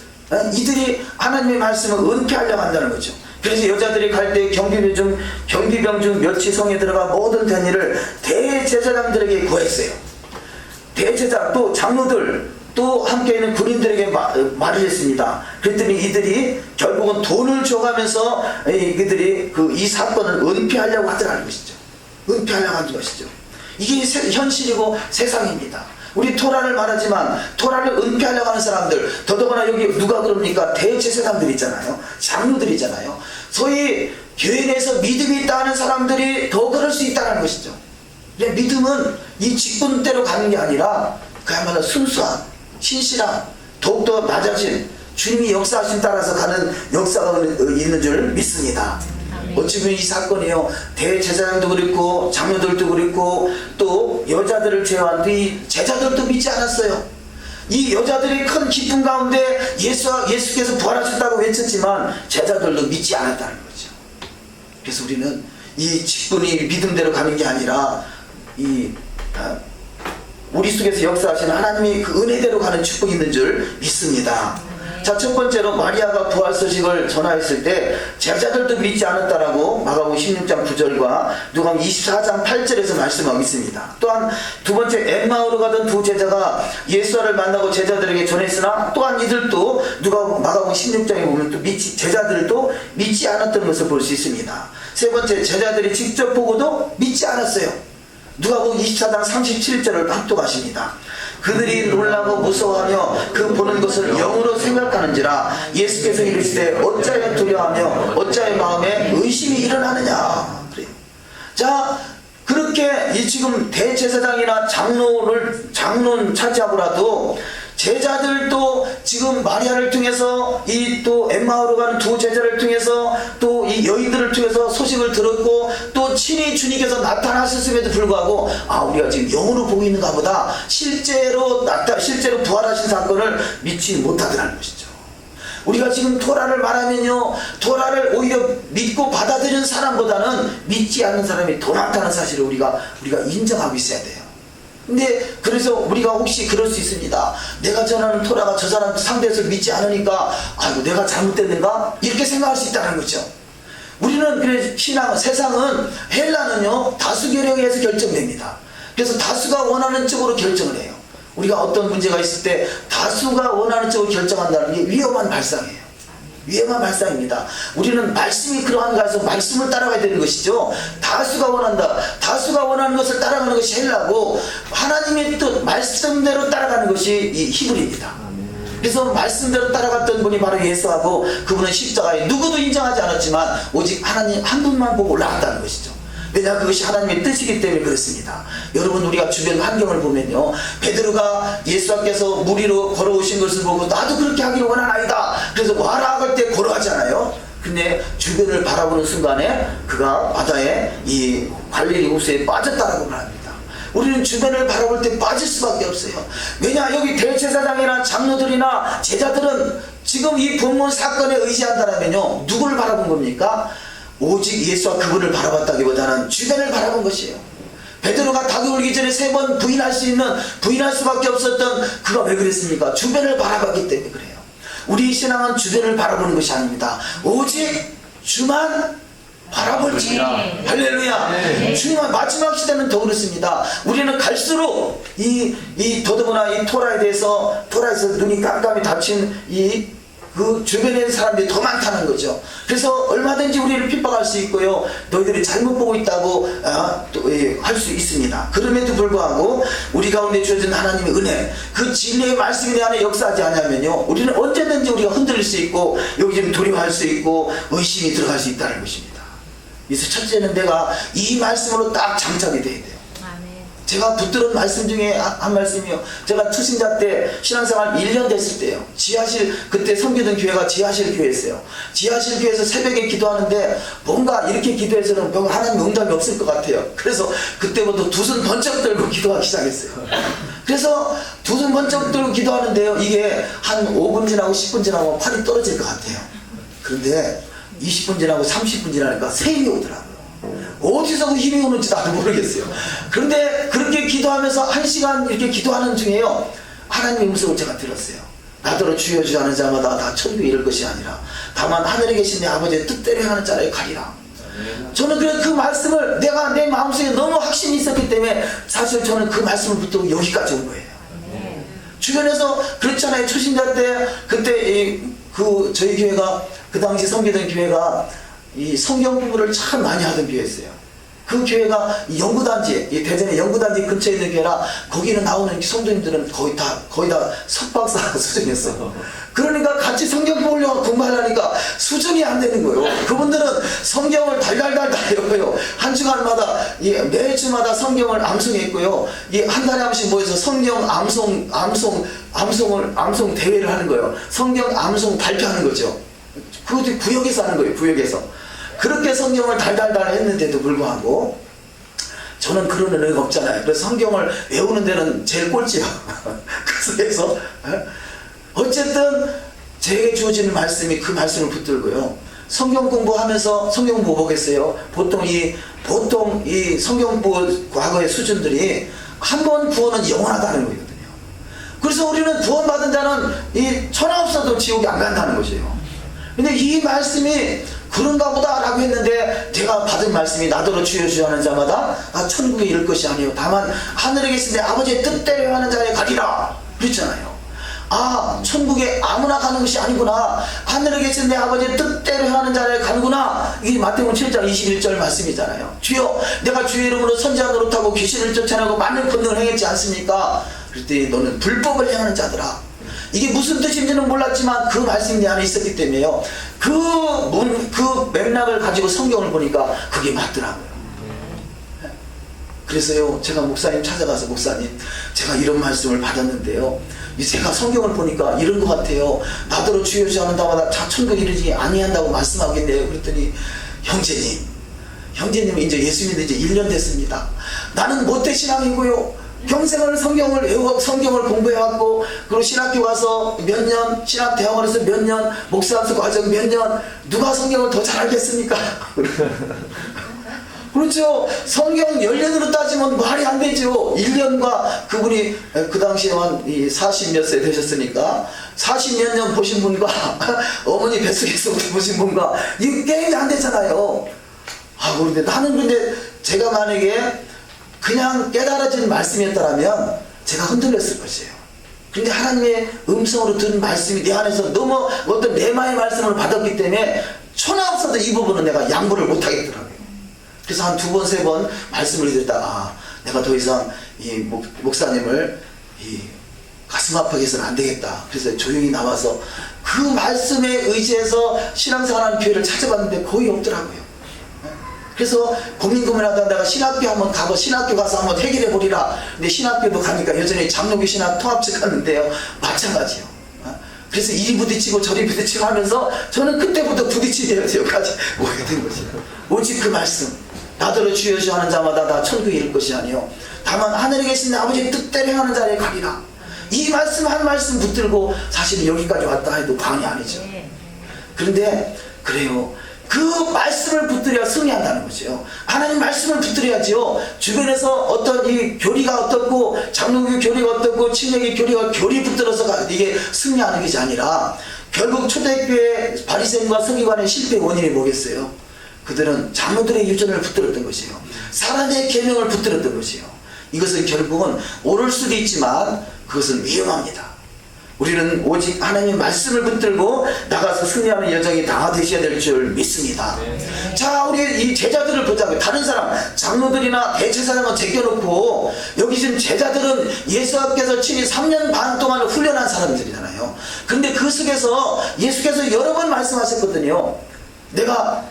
이들이 하나님의 말씀을 은폐하려고 한다는 거죠. 그래서 여자들이 갈 때 경비병 중 몇이 성에 들어가 모든 된 일을 대제사장들에게 구했어요. 대제사장 또 장로들 또 함께 있는 군인들에게 말을 했습니다. 그랬더니 이들이 결국은 돈을 줘가면서 이들이 이 사건을 은폐하려고 하더라는 것이죠. 은폐하려고 하는 것이죠. 이게 현실이고 세상입니다. 우리 토라를 말하지만 토라를 은폐하려고 하는 사람들, 더더구나 여기 누가 그럽니까? 대제사장들 있잖아요. 장로들이잖아요. 소위 교회 내에서 믿음이 있다는 사람들이 더 그럴 수 있다는 것이죠. 믿음은 이 직분대로 가는 게 아니라 그야말로 순수한, 신실한, 더욱더 낮아진 주님이 역사하신 따라서 가는 역사가 있는 줄 믿습니다. 어찌 보면 이 사건이요, 대제사장도 그랬고 장로들도 그랬고 또 여자들을 제외한 이 제자들도 믿지 않았어요. 이 여자들이 큰 기쁨 가운데 예수께서 부활하셨다고 외쳤지만 제자들도 믿지 않았다는 거죠. 그래서 우리는 이 직분이 믿음대로 가는 게 아니라 우리 속에서 역사하시는 하나님이 그 은혜대로 가는 축복이 있는 줄 믿습니다. 자, 첫 번째로 마리아가 부활 소식을 전하였을 때 제자들도 믿지 않았다라고 마가복음 16장 9절과 누가복음 24장 8절에서 말씀하고 있습니다. 또한 두 번째, 엠마오로 가던 두 제자가 예수를 만나고 제자들에게 전했으나 또한 이들도 마가복음 16장에 보면 또 제자들도 믿지 않았던 것을 볼 수 있습니다. 세 번째, 제자들이 직접 보고도 믿지 않았어요. 누가복음 24장 37절을 합독하십니다. 그들이 놀라고 무서워하며 그 보는 것을 영으로 생각하는지라 예수께서 이르시되 어찌하여 두려워하며 어찌하여 마음에 의심이 일어나느냐. 그래요. 자, 그렇게 이 지금 대제사장이나 장로는 차지하고라도 제자들도 지금 마리아를 통해서 또 엠마오로 가는 두 제자를 통해서 또 이 여인들을 통해서 소식을 들었고 또 친히 주님께서 나타나셨음에도 불구하고 우리가 지금 영으로 보고 있는가 보다, 실제로 부활하신 사건을 믿지 못하더라는 것이죠. 우리가 지금 토라를 말하면요, 토라를 오히려 믿고 받아들이는 사람보다는 믿지 않는 사람이 더 많다는 사실을 우리가 인정하고 있어야 돼요. 근데 그래서 우리가 혹시 그럴 수 있습니다. 내가 전하는 토라가 저 사람 상대에서 믿지 않으니까 아이고 내가 잘못됐는가? 이렇게 생각할 수 있다는 거죠. 우리는 그래, 세상은 헬라는요 다수결에 의해서 결정됩니다. 그래서 다수가 원하는 쪽으로 결정을 해요. 우리가 어떤 문제가 있을 때 다수가 원하는 쪽으로 결정한다는 게 위험한 발상이에요. 위험한 발상입니다. 우리는 말씀이 그러한 가서 말씀을 따라가야 되는 것이죠. 다수가 원한다. 다수가 원하는 것을 따라가는 것이 헬라고, 하나님의 뜻 말씀대로 따라가는 것이 이 히브리입니다. 그래서 말씀대로 따라갔던 분이 바로 예수하고, 그분은 십자가에 누구도 인정하지 않았지만 오직 하나님 한 분만 보고 올라갔다는 것이죠. 왜냐하면 그것이 하나님의 뜻이기 때문에 그렇습니다. 여러분, 우리가 주변 환경을 보면요, 베드로가 예수님께서 물 위로 걸어오신 것을 보고 나도 그렇게 하기를 원하나이다, 그래서 와라 할 때 걸어가잖아요. 근데 주변을 바라보는 순간에 그가 바다에 이 갈릴리 호수에 빠졌다라고 말합니다. 우리는 주변을 바라볼 때 빠질 수밖에 없어요. 왜냐, 여기 대제사장이나 장로들이나 제자들은 지금 이 본문 사건에 의지한다면요, 누구를 바라본 겁니까? 오직 예수와 그분을 바라봤다기보다는 주변을 바라본 것이에요. 베드로가 닭이 울기 전에 3번 부인할 수밖에 없었던 그가 왜 그랬습니까? 주변을 바라봤기 때문에 그래요. 우리 신앙은 주변을 바라보는 것이 아닙니다. 오직 주만 바라볼지라. 할렐루야. 네. 주님은 마지막 시대는 더 그렇습니다. 우리는 갈수록 더더구나 이 토라에서 눈이 깜깜이 닫힌 그 주변에 있는 사람들이 더 많다는 거죠. 그래서 얼마든지 우리를 핍박할 수 있고요, 너희들이 잘못 보고 있다고 할 수 있습니다. 그럼에도 불구하고 우리 가운데 주어진 하나님의 은혜, 그 진리의 말씀이 내 안에 역사하지 않으면요, 우리는 언제든지 우리가 흔들릴 수 있고 여기 지금 두려워할 수 있고 의심이 들어갈 수 있다는 것입니다. 그래서 첫째는 내가 이 말씀으로 딱 장착이 돼야 돼요. 제가 붙들은 말씀 중에 한 말씀이요. 제가 초신자 때 신앙생활 1년 됐을 때요, 그때 섬기던 교회가 지하실 교회였어요. 지하실 교회에서 새벽에 기도하는데 뭔가 이렇게 기도해서는 뭔가 하나님 응답이 없을 것 같아요. 그래서 그때부터 두 손 번쩍 들고 기도하기 시작했어요. 그래서 두 손 번쩍 들고 기도하는데요, 이게 한 5분 지나고 10분 지나고 팔이 떨어질 것 같아요. 그런데 20분 지나고 30분 지나니까 새 힘이 오더라고요. 어디서 그 힘이 오는지 나도 모르겠어요. 그런데 그렇게 기도하면서 1시간 이렇게 기도하는 중에요, 하나님의 음성을 제가 들었어요. 나더러 주여 주여 하는 자마다 다 천국에 이를 것이 아니라 다만 하늘에 계신 내 아버지의 뜻대로 하는 자를 가리라. 저는 그 말씀을 내가 내 마음속에 너무 확신이 있었기 때문에 사실 저는 그 말씀을 붙들고 여기까지 온 거예요. 주변에서 그렇잖아요. 초신자 때 그때 저희 교회가 그 당시 섬기던 교회가 이 성경 공부를 참 많이 하던 교회였어요. 그 교회가 연구단지, 대전의 연구단지 근처에 있는 교회라 거기는 나오는 성도님들은 거의 다 석박사 수준이었어요. 그러니까 같이 성경 보려고 공부하려니까 수준이 안 되는 거예요. 그분들은 성경을 달달달 외워요. 한 주간마다 매주마다 성경을 암송했고요. 한 달에 한 번씩 모여서 성경 암송 대회를 하는 거예요. 성경 암송 발표하는 거죠. 그것도 구역에서 하는 거예요. 구역에서. 그렇게 성경을 달달달 했는데도 불구하고 저는 그런 은혜가 없잖아요. 그래서 성경을 외우는 데는 제일 꼴찌야. 그래서 어쨌든 제게 주어지는 말씀이 그 말씀을 붙들고요, 성경 공부하면서 성경 공부 보겠어요. 보통 이 성경 공부 과거의 수준들이 한 번 구원은 영원하다는 거거든요. 그래서 우리는 구원받은 자는 천하 없어도 지옥에 안 간다는 것이에요. 근데 이 말씀이 그런가 보다 라고 했는데, 제가 받은 말씀이 나더러 주여 주여 하는 자마다 천국에 이를 것이 아니요 다만 하늘에 계신 내 아버지의 뜻대로 하는 자에 가리라 그랬잖아요. 천국에 아무나 가는 것이 아니구나, 하늘에 계신 내 아버지의 뜻대로 하는 자에 가는구나. 이게 마태복음 7장 21절 말씀이잖아요. 주여 내가 주의 이름으로 선지자 노릇하고 귀신을 쫓아내고 많은 권능을 행했지 않습니까? 그랬더니 너는 불법을 행하는 자들아. 이게 무슨 뜻인지는 몰랐지만 그 말씀이 내 안에 있었기 때문에요, 그 맥락을 가지고 성경을 보니까 그게 맞더라고요. 그래서요, 제가 목사님 찾아가서, 목사님 제가 이런 말씀을 받았는데요, 제가 성경을 보니까 이런 것 같아요. 나더러 주여 주여 하는 자마다 다 천국에 이르지 아니한다고 말씀하겠네요. 그랬더니 형제님, 형제님은 이제 예수 믿은 지 1년 됐습니다. 나는 모태 신앙이고요. 평생을 성경을 외우고 성경을 공부해왔고, 그리고 신학교 가서 몇 년, 신학대학원에서 몇 년, 목사학습 과정 몇 년, 누가 성경을 더 잘 알겠습니까? 그렇죠. 성경 연령으로 따지면 말이 안 되죠. 1년과 그분이 그 당시에 한 40몇 세 되셨으니까 40몇 년 보신 분과 어머니 뱃속에서부터 보신 분과 이게 게임이 안 되잖아요. 그런데 나는 근데 제가 만약에 그냥 깨달아진 말씀이었다면 제가 흔들렸을 것이에요. 근데 하나님의 음성으로 들은 말씀이 내 안에서 너무 어떤 레마의 말씀을 받았기 때문에 천하 없어도 이 부분은 내가 양보를 못하겠더라고요. 그래서 한 2번, 3번 말씀을 듣다가 내가 더 이상 이 목사님을 이 가슴 아프게 해서는 안 되겠다. 그래서 조용히 나와서 그 말씀에 의지해서 신앙생활하는 기회를 찾아봤는데 거의 없더라고요. 그래서 고민하다가 내가 신학교 한번 가고 신학교 가서 한번 해결해 보리라. 근데 신학교도 가니까 여전히 장로교 신학 통합식 하는데요, 마찬가지요. 그래서 이리 부딪히고 저리 부딪히고 하면서 저는 그때부터 부딪히는 여기까지 오게 된 거죠. 오직 그 말씀, 나더러 주여 주여 하는 자마다 다 천국에 이를 것이 아니요 다만 하늘에 계신 아버지의 뜻대로 행하는 자리에 가리라. 이 말씀 한 말씀 붙들고 사실은 여기까지 왔다 해도 과언이 아니죠. 그런데 그래요, 그 말씀을 붙들어야 승리한다는 거죠. 하나님 말씀을 붙들어야지요. 주변에서 어떤 이 교리가 어떻고 장로교 교리가 어떻고 친례교 교리가 교리 붙들어서 이게 승리하는 것이 아니라 결국 초대교회 바리새인과 서기관의 실패의 원인이 뭐겠어요? 그들은 장로들의 유전을 붙들었던 것이에요. 사람의 계명을 붙들었던 것이에요. 이것은 결국은 옳을 수도 있지만 그것은 위험합니다. 우리는 오직 하나님의 말씀을 붙들고 나가서 승리하는 여정이 다 되셔야 될 줄 믿습니다. 자, 우리 이 제자들을 보자고요. 다른 사람, 장로들이나 대제사장은 제껴놓고 여기 지금 제자들은 예수께서 친히 3년 반 동안 훈련한 사람들이잖아요. 근데 그 속에서 예수께서 여러 번 말씀하셨거든요. 내가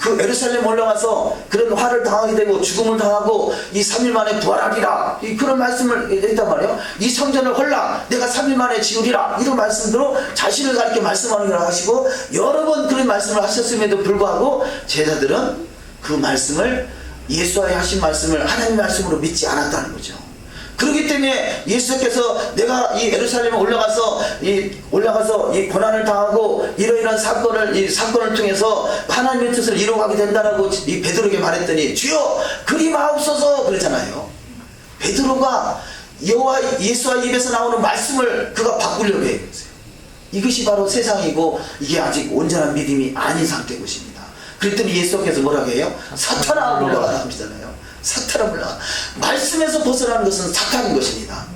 그 예루살렘 올라가서 그런 화를 당하게 되고 죽음을 당하고 이 3일 만에 부활하리라, 그런 말씀을 했단 말이에요. 이 성전을 헐라 내가 3일 만에 지으리라, 이런 말씀대로 자신을 가리켜 말씀하는 걸 하시고 여러 번 그런 말씀을 하셨음에도 불구하고 제자들은 그 말씀을, 예수와의 하신 말씀을 하나님 말씀으로 믿지 않았다는 거죠. 그렇기 때문에 예수께서 내가 이 예루살렘에 올라가서 이 고난을 당하고 이러이러한 사건을 통해서 하나님의 뜻을 이루어가게 된다라고 이 베드로에게 말했더니 주여 그리 마옵소서 그랬잖아요. 베드로가 예수와 입에서 나오는 말씀을 그가 바꾸려고 해요. 이것이 바로 세상이고 이게 아직 온전한 믿음이 아닌 상태인 것입니다. 그랬더니 예수께서 뭐라고 해요? 사탄아 물러가라 하시잖아요. 사탄아 물러가. 말씀에서 벗어나는 것은 사탄인 것입니다.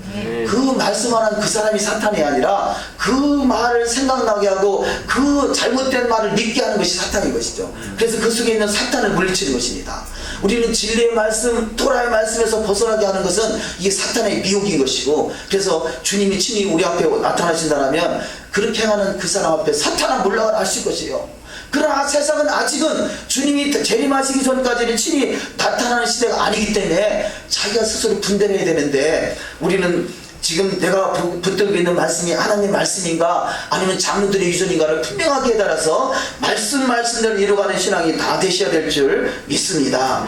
그 말씀하는 그 사람이 사탄이 아니라 그 말을 생각나게 하고 그 잘못된 말을 믿게 하는 것이 사탄인 것이죠. 그래서 그 속에 있는 사탄을 물리치는 것입니다. 우리는 진리의 말씀, 토라의 말씀에서 벗어나게 하는 것은 이게 사탄의 미혹인 것이고, 그래서 주님이 친히 우리 앞에 나타나신다면 그렇게 행하는 그 사람 앞에 사탄아 물러가라 하실 것이에요. 그러나 세상은 아직은 주님이 재림하시기 전까지는 친히 나타나는 시대가 아니기 때문에 자기가 스스로 분별해야 되는데, 우리는 지금 내가 붙들고 있는 말씀이 하나님 말씀인가 아니면 장로들의 유전인가를 분명하게 해달아서 말씀대로 이루어가는 신앙이 다 되셔야 될 줄 믿습니다.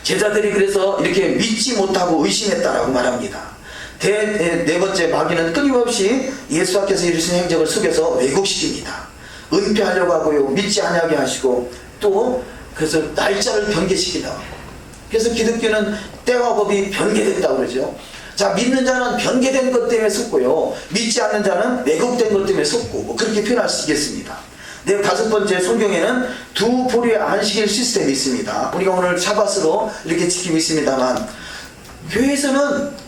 제자들이 그래서 이렇게 믿지 못하고 의심했다라고 말합니다. 네 번째, 마귀는 끊임없이 예수께서 이루신 행적을 속여서 왜곡시킵니다. 은폐하려고 하고요, 믿지 않게 하시고, 또 그래서 날짜를 변개시키려고 하고, 그래서 기독교는 때와 법이 변개됐다고 그러죠. 자, 믿는 자는 변개된 것 때문에 속고요, 믿지 않는 자는 왜곡된 것 때문에 속고, 뭐 그렇게 표현할 수 있겠습니다. 네, 5번째, 성경에는 두 보류의 안식일 시스템이 있습니다. 우리가 오늘 샤밧으로 이렇게 지키고 있습니다만, 교회에서는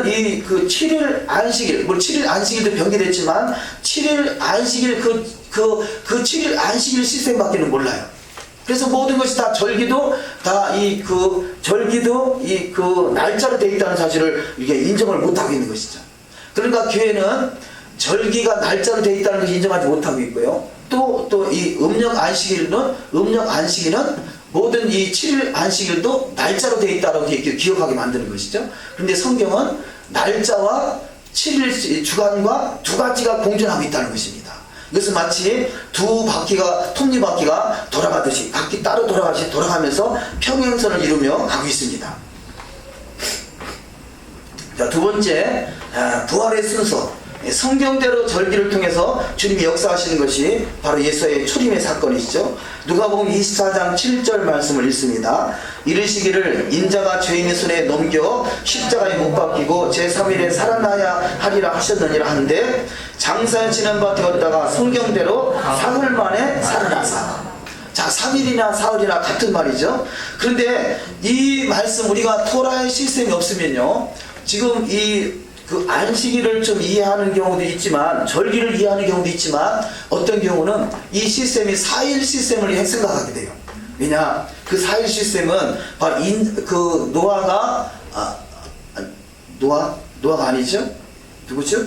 이 그 7일 안식일, 뭐 7일 안식일도 변개됐지만 7일 안식일 그 7일 안식일 시스템밖에는 몰라요. 그래서 모든 것이 다 절기도 다 절기도 그 날짜로 되어 있다는 사실을 이게 인정을 못하고 있는 것이죠. 그러니까 교회는 절기가 날짜로 되어 있다는 것을 인정하지 못하고 있고요. 또 이 음력 안식일은 모든 이 7일 안식일도 날짜로 되어 있다고 기억하게 만드는 것이죠. 그런데 성경은 날짜와 7일 주간과 두 가지가 공존하고 있다는 것입니다. 이것은 마치 두 바퀴가, 톱니바퀴가 돌아가듯이, 바퀴 따로 돌아가면서 평행선을 이루며 가고 있습니다. 자, 두 번째, 부활의 순서. 성경대로 절기를 통해서 주님이 역사하시는 것이 바로 예수의 초림의 사건이시죠. 누가복음 24장 7절 말씀을 읽습니다. 이르시기를 인자가 죄인의 손에 넘겨 십자가에 못 박히고 제3일에 살아나야 하리라 하셨느니라 하는데, 장사에 지난 바 되었다가 성경대로 사흘 만에 살아나사. 자, 3일이나 사흘이나 같은 말이죠. 그런데 이 말씀, 우리가 토라의 시스템이 없으면요, 지금 그 안식일을 좀 이해하는 경우도 있지만, 절기를 이해하는 경우도 있지만, 어떤 경우는 이 시스템이 4일 시스템을 생각하게 돼요. 왜냐, 그 4일 시스템은 바로 그 노아가 노아가 아니죠? 누구죠?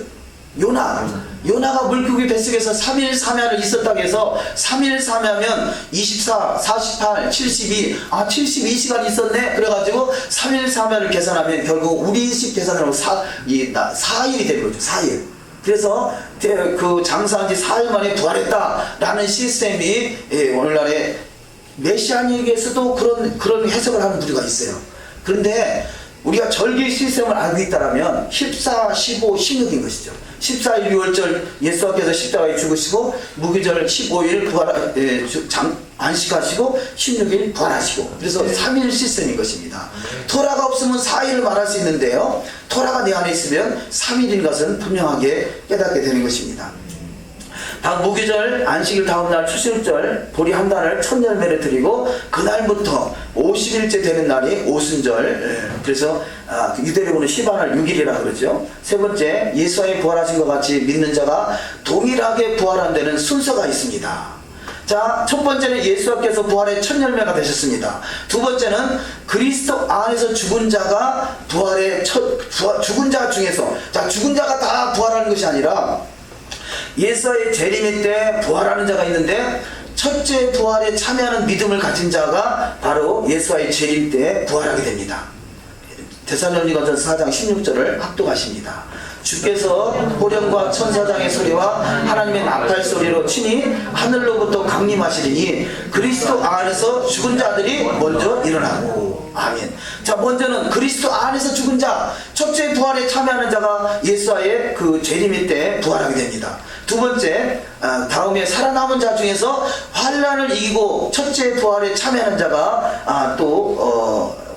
요나가 물고기 뱃속에서 3일 3야를 있었다고 해서 3일 3야면 24, 48, 72, 72시간 있었네. 그래가지고 3일 3야를 계산하면 결국 우리식 계산으로 4일이 되는 거죠. 4일. 그래서 그 장사한 지 4일 만에 부활했다라는 시스템이 오늘날에 메시아닉에서도 그런 해석을 하는 부류가 있어요. 그런데 우리가 절기 시스템을 알고 있다면 14, 15, 16인 것이죠. 14일 6월절 예수께서 십자가에 죽으시고, 무기절 15일 안식하시고, 16일 부활하시고, 그래서 3일 시스템인 것입니다. 토라가 없으면 4일을 말할 수 있는데요, 토라가 내 안에 있으면 3일인 것은 분명하게 깨닫게 되는 것입니다. 당 무기절 안식일 다음날 추수일절 보리 한 단을 첫 열매를 드리고, 그날부터 50일째 되는 날이 오순절, 그래서 유대력으로는 시반을 6일이라 그러죠. 세 번째, 예수의 부활하신 것 같이 믿는 자가 동일하게 부활한 데는 순서가 있습니다. 자, 첫 번째는 예수께서 부활의 첫 열매가 되셨습니다. 두 번째는 그리스도 안에서 죽은 자가 죽은 자 중에서, 자, 죽은 자가 다 부활하는 것이 아니라 예수의 재림의 때 부활하는 자가 있는데, 첫째 부활에 참여하는 믿음을 가진 자가 바로 예수의 재림 때 부활하게 됩니다. 데살로니가전서 4장 16절을 합독하십니다. 주께서 호령과 천사장의 소리와 하나님의 나팔 소리로 친히 하늘로부터 강림하시리니 그리스도 안에서 죽은 자들이 먼저 일어나고. 아멘. 자, 먼저는 그리스도 안에서 죽은 자, 첫째 부활에 참여하는 자가 예수의 그 재림의 때 부활하게 됩니다. 두 번째, 다음에 살아남은 자 중에서 환난을 이기고 첫째 부활에 참여하는 자가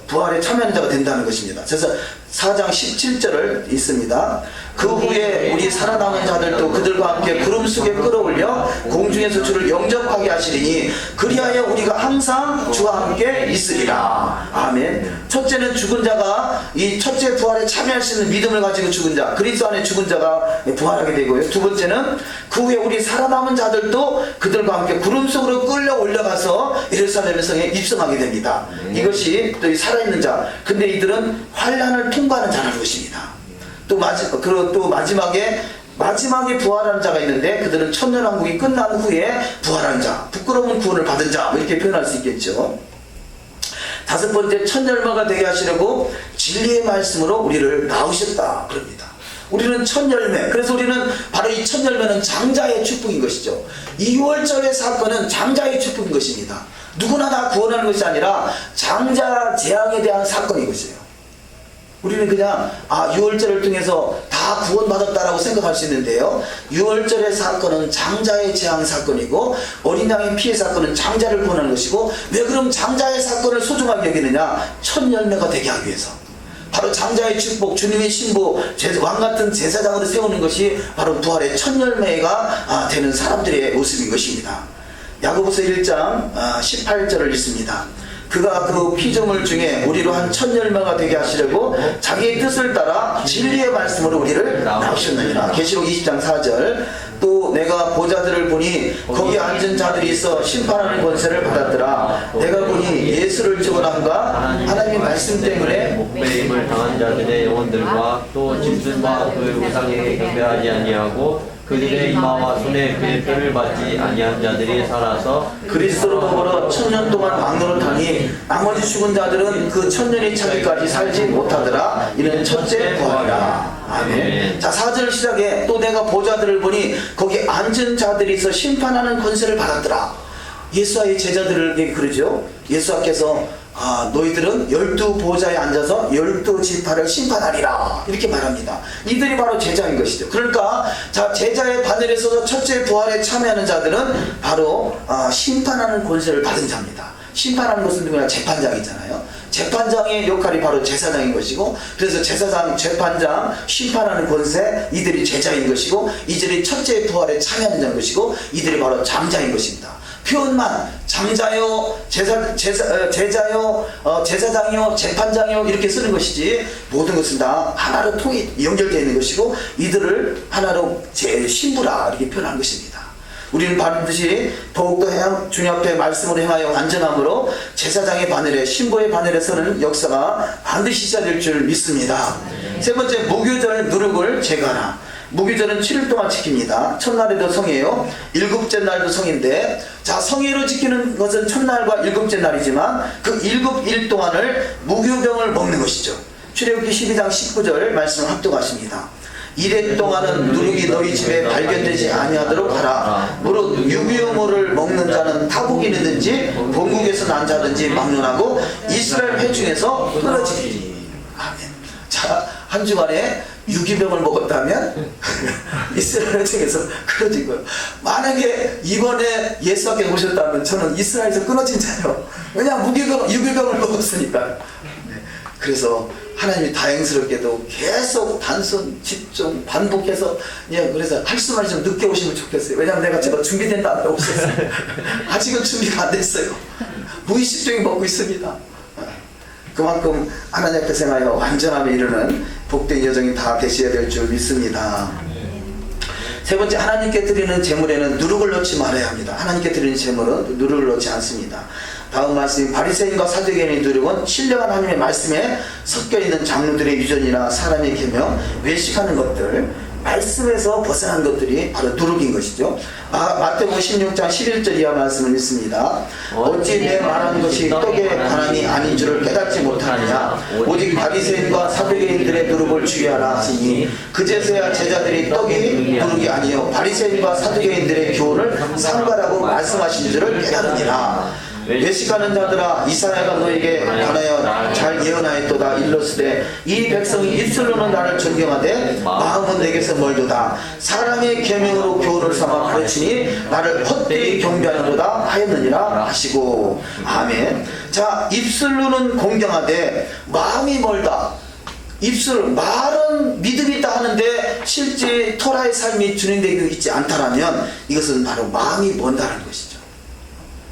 부활에 참여하는 자가 된다는 것입니다. 그래서 4장 17절을 읽습니다. 그 후에 우리 살아남은 자들도 그들과 함께 구름 속에 끌어올려 공중에서 주를 영접하게 하시리니 그리하여 우리가 항상 주와 함께 있으리라. 아멘. 첫째는 죽은 자가 이 첫째 부활에 참여할 수 있는 믿음을 가지고 죽은 자, 그리스도 안에 죽은 자가 부활하게 되고요. 두 번째는 그 후에 우리 살아남은 자들도 그들과 함께 구름 속으로 끌려 올라가서 예루살렘 성에 입성하게 됩니다. 이것이 또 살아있는 자. 근데 이들은 환난을 통과하는 자라는 것입니다. 또 마지막에 부활하는 자가 있는데, 그들은 천년왕국이 끝난 후에 부활한 자, 부끄러운 구원을 받은 자, 이렇게 표현할 수 있겠죠. 다섯 번째, 첫 열매가 되게 하시려고 진리의 말씀으로 우리를 낳으셨다 그럽니다. 우리는 첫 열매, 그래서 우리는 바로 이 첫 열매는 장자의 축복인 것이죠. 이 6월절의 사건은 장자의 축복인 것입니다. 누구나 다 구원하는 것이 아니라 장자 재앙에 대한 사건인 것이에요. 우리는 그냥 6월절을 통해서 다 구원받았다라고 생각할 수 있는데요, 6월절의 사건은 장자의 재앙 사건이고 어린 양의 피해 사건은 장자를 구원하는 것이고, 왜 그럼 장자의 사건을 소중하게 여기느냐? 첫 열매가 되게 하기 위해서. 바로 장자의 축복, 주님의 신부, 왕같은 제사장으로 세우는 것이 바로 부활의 첫 열매가 되는 사람들의 모습인 것입니다. 야고보서 1장 18절을 읽습니다. 그가 그 피조물 중에 우리로 한 첫 열매가 되게 하시려고 자기의 뜻을 따라 진리의 말씀으로 우리를 낳으셨느니라. 계시록 20장 4절. 또 내가 보자들을 보니 거기 앉은 자들이 있어 심판하는 권세를 받았더라. 내가 보니 예수를 죽어남과 하나님의 말씀 때문에 목배임을 당한 자들의 영혼들과 또 짐승과 그 우상에게 경배하지 아니하고 그들의 이마와 손에 그의 표를 받지 아니한 자들이 살아서 그리스도로 더불어 1000년 동안 막노릇하니 나머지 죽은 자들은 그 1000년이 차기까지 살지 못하더라. 이는 첫째 부활이라. 아멘. 자, 4절 시작에 또 내가 보좌들을 보니 거기 앉은 자들이 있어 심판하는 권세를 받았더라. 예수와의 제자들에게 그러죠. 예수께서 너희들은 12보좌에 앉아서 12지파를 심판하리라 이렇게 말합니다. 이들이 바로 제자인 것이죠. 그러니까 자, 제자의 바늘에 서서 첫째 부활에 참여하는 자들은 바로 심판하는 권세를 받은 자입니다. 심판하는 것은 누구냐? 재판장이잖아요. 재판장의 역할이 바로 제사장인 것이고, 그래서 제사장, 재판장, 심판하는 권세, 이들이 제자인 것이고, 이들이 첫째 부활에 참여하는 것이고, 이들이 바로 장자인 것입니다. 표현만 장자요, 제자요, 제사장이요, 재판장이요 이렇게 쓰는 것이지, 모든 것은 다 하나로 연결되어 있는 것이고, 이들을 하나로 신부라 이렇게 표현한 것입니다. 우리는 반드시 더욱더 주님 앞에 말씀으로 행하여 완전함으로 제사장의 바늘에 신부의 바늘에 서는 역사가 반드시 시작될 줄 믿습니다. 세 번째, 무교절 누룩을 제거하라. 무교절은 7일 동안 지킵니다. 첫날에도 성이에요. 일곱째 날도 성인데, 자, 성의로 지키는 것은 첫날과 일곱째 날이지만 그 일곱 일 동안을 무교병을 먹는 것이죠. 출애굽기 12장 19절 말씀을 합독하십니다. 이래 동안은 누룩이 너희 집에 발견되지 아니하도록 하라. 무릇 유기묘를 먹는 자는 타국인이든지 본국에서 난 자든지 막론하고 이스라엘 회중에서 끊어지리니. 아멘. 자, 한 주간에 유기병을 먹었다면 이스라엘 회중에서 끊어진 거예요. 만약에 이번에 예수께 오셨다면 저는 이스라엘에서 끊어진 자예요. 왜냐하면 유기병을 먹었으니까. 네. 그래서 하나님이 다행스럽게도 계속 단순, 집중, 반복해서, 그래서 할수말이 좀 늦게 오시면 좋겠어요. 왜냐하면 내가 제가 준비된 다음에 없었어요. 아직은 준비가 안 됐어요. 무의식적인 먹고 있습니다. 그만큼 하나님 앞에 생하여 완전함에 이르는 복된 여정이 다 되셔야 될 줄 믿습니다. 세 번째, 하나님께 드리는 제물에는 누룩을 넣지 말아야 합니다. 하나님께 드리는 제물은 누룩을 넣지 않습니다. 다음 말씀이 바리새인과 사두개인의 누룩은 신령한 하나님의 말씀에 섞여있는 장로들의 유전이나 사람의 계명, 외식하는 것들, 말씀에서 벗어난 것들이 바로 누룩인 것이죠. 마태복음 16장 11절 이하 말씀을 읽습니다. 어찌 내 말하는 것이 떡에 관함이 아닌 줄을 깨닫지 못하느냐. 오직 바리새인과 사두개인들의 누룩을 주의하라 하시니 그제서야 제자들이 떡이 누룩이 아니요 바리새인과 사두개인들의 교훈을 상가라고 말씀하신 줄을 깨달으니라. 외식하는 자들아, 이사야가 너에게 관하여 잘 예언하였도다. 일러스되 이 백성이 입술로는 나를 존경하되 마음은 내게서 멀도다. 사람의 계명으로 교훈을 삼아 가르치니 나를 헛되이 경배하노라 하였느니라 하시고. 아멘. 자, 입술로는 공경하되 마음이 멀다. 말은 믿음이 있다 하는데 실제 토라의 삶이 주님에게 있지 않다라면 이것은 바로 마음이 먼다는 것이죠.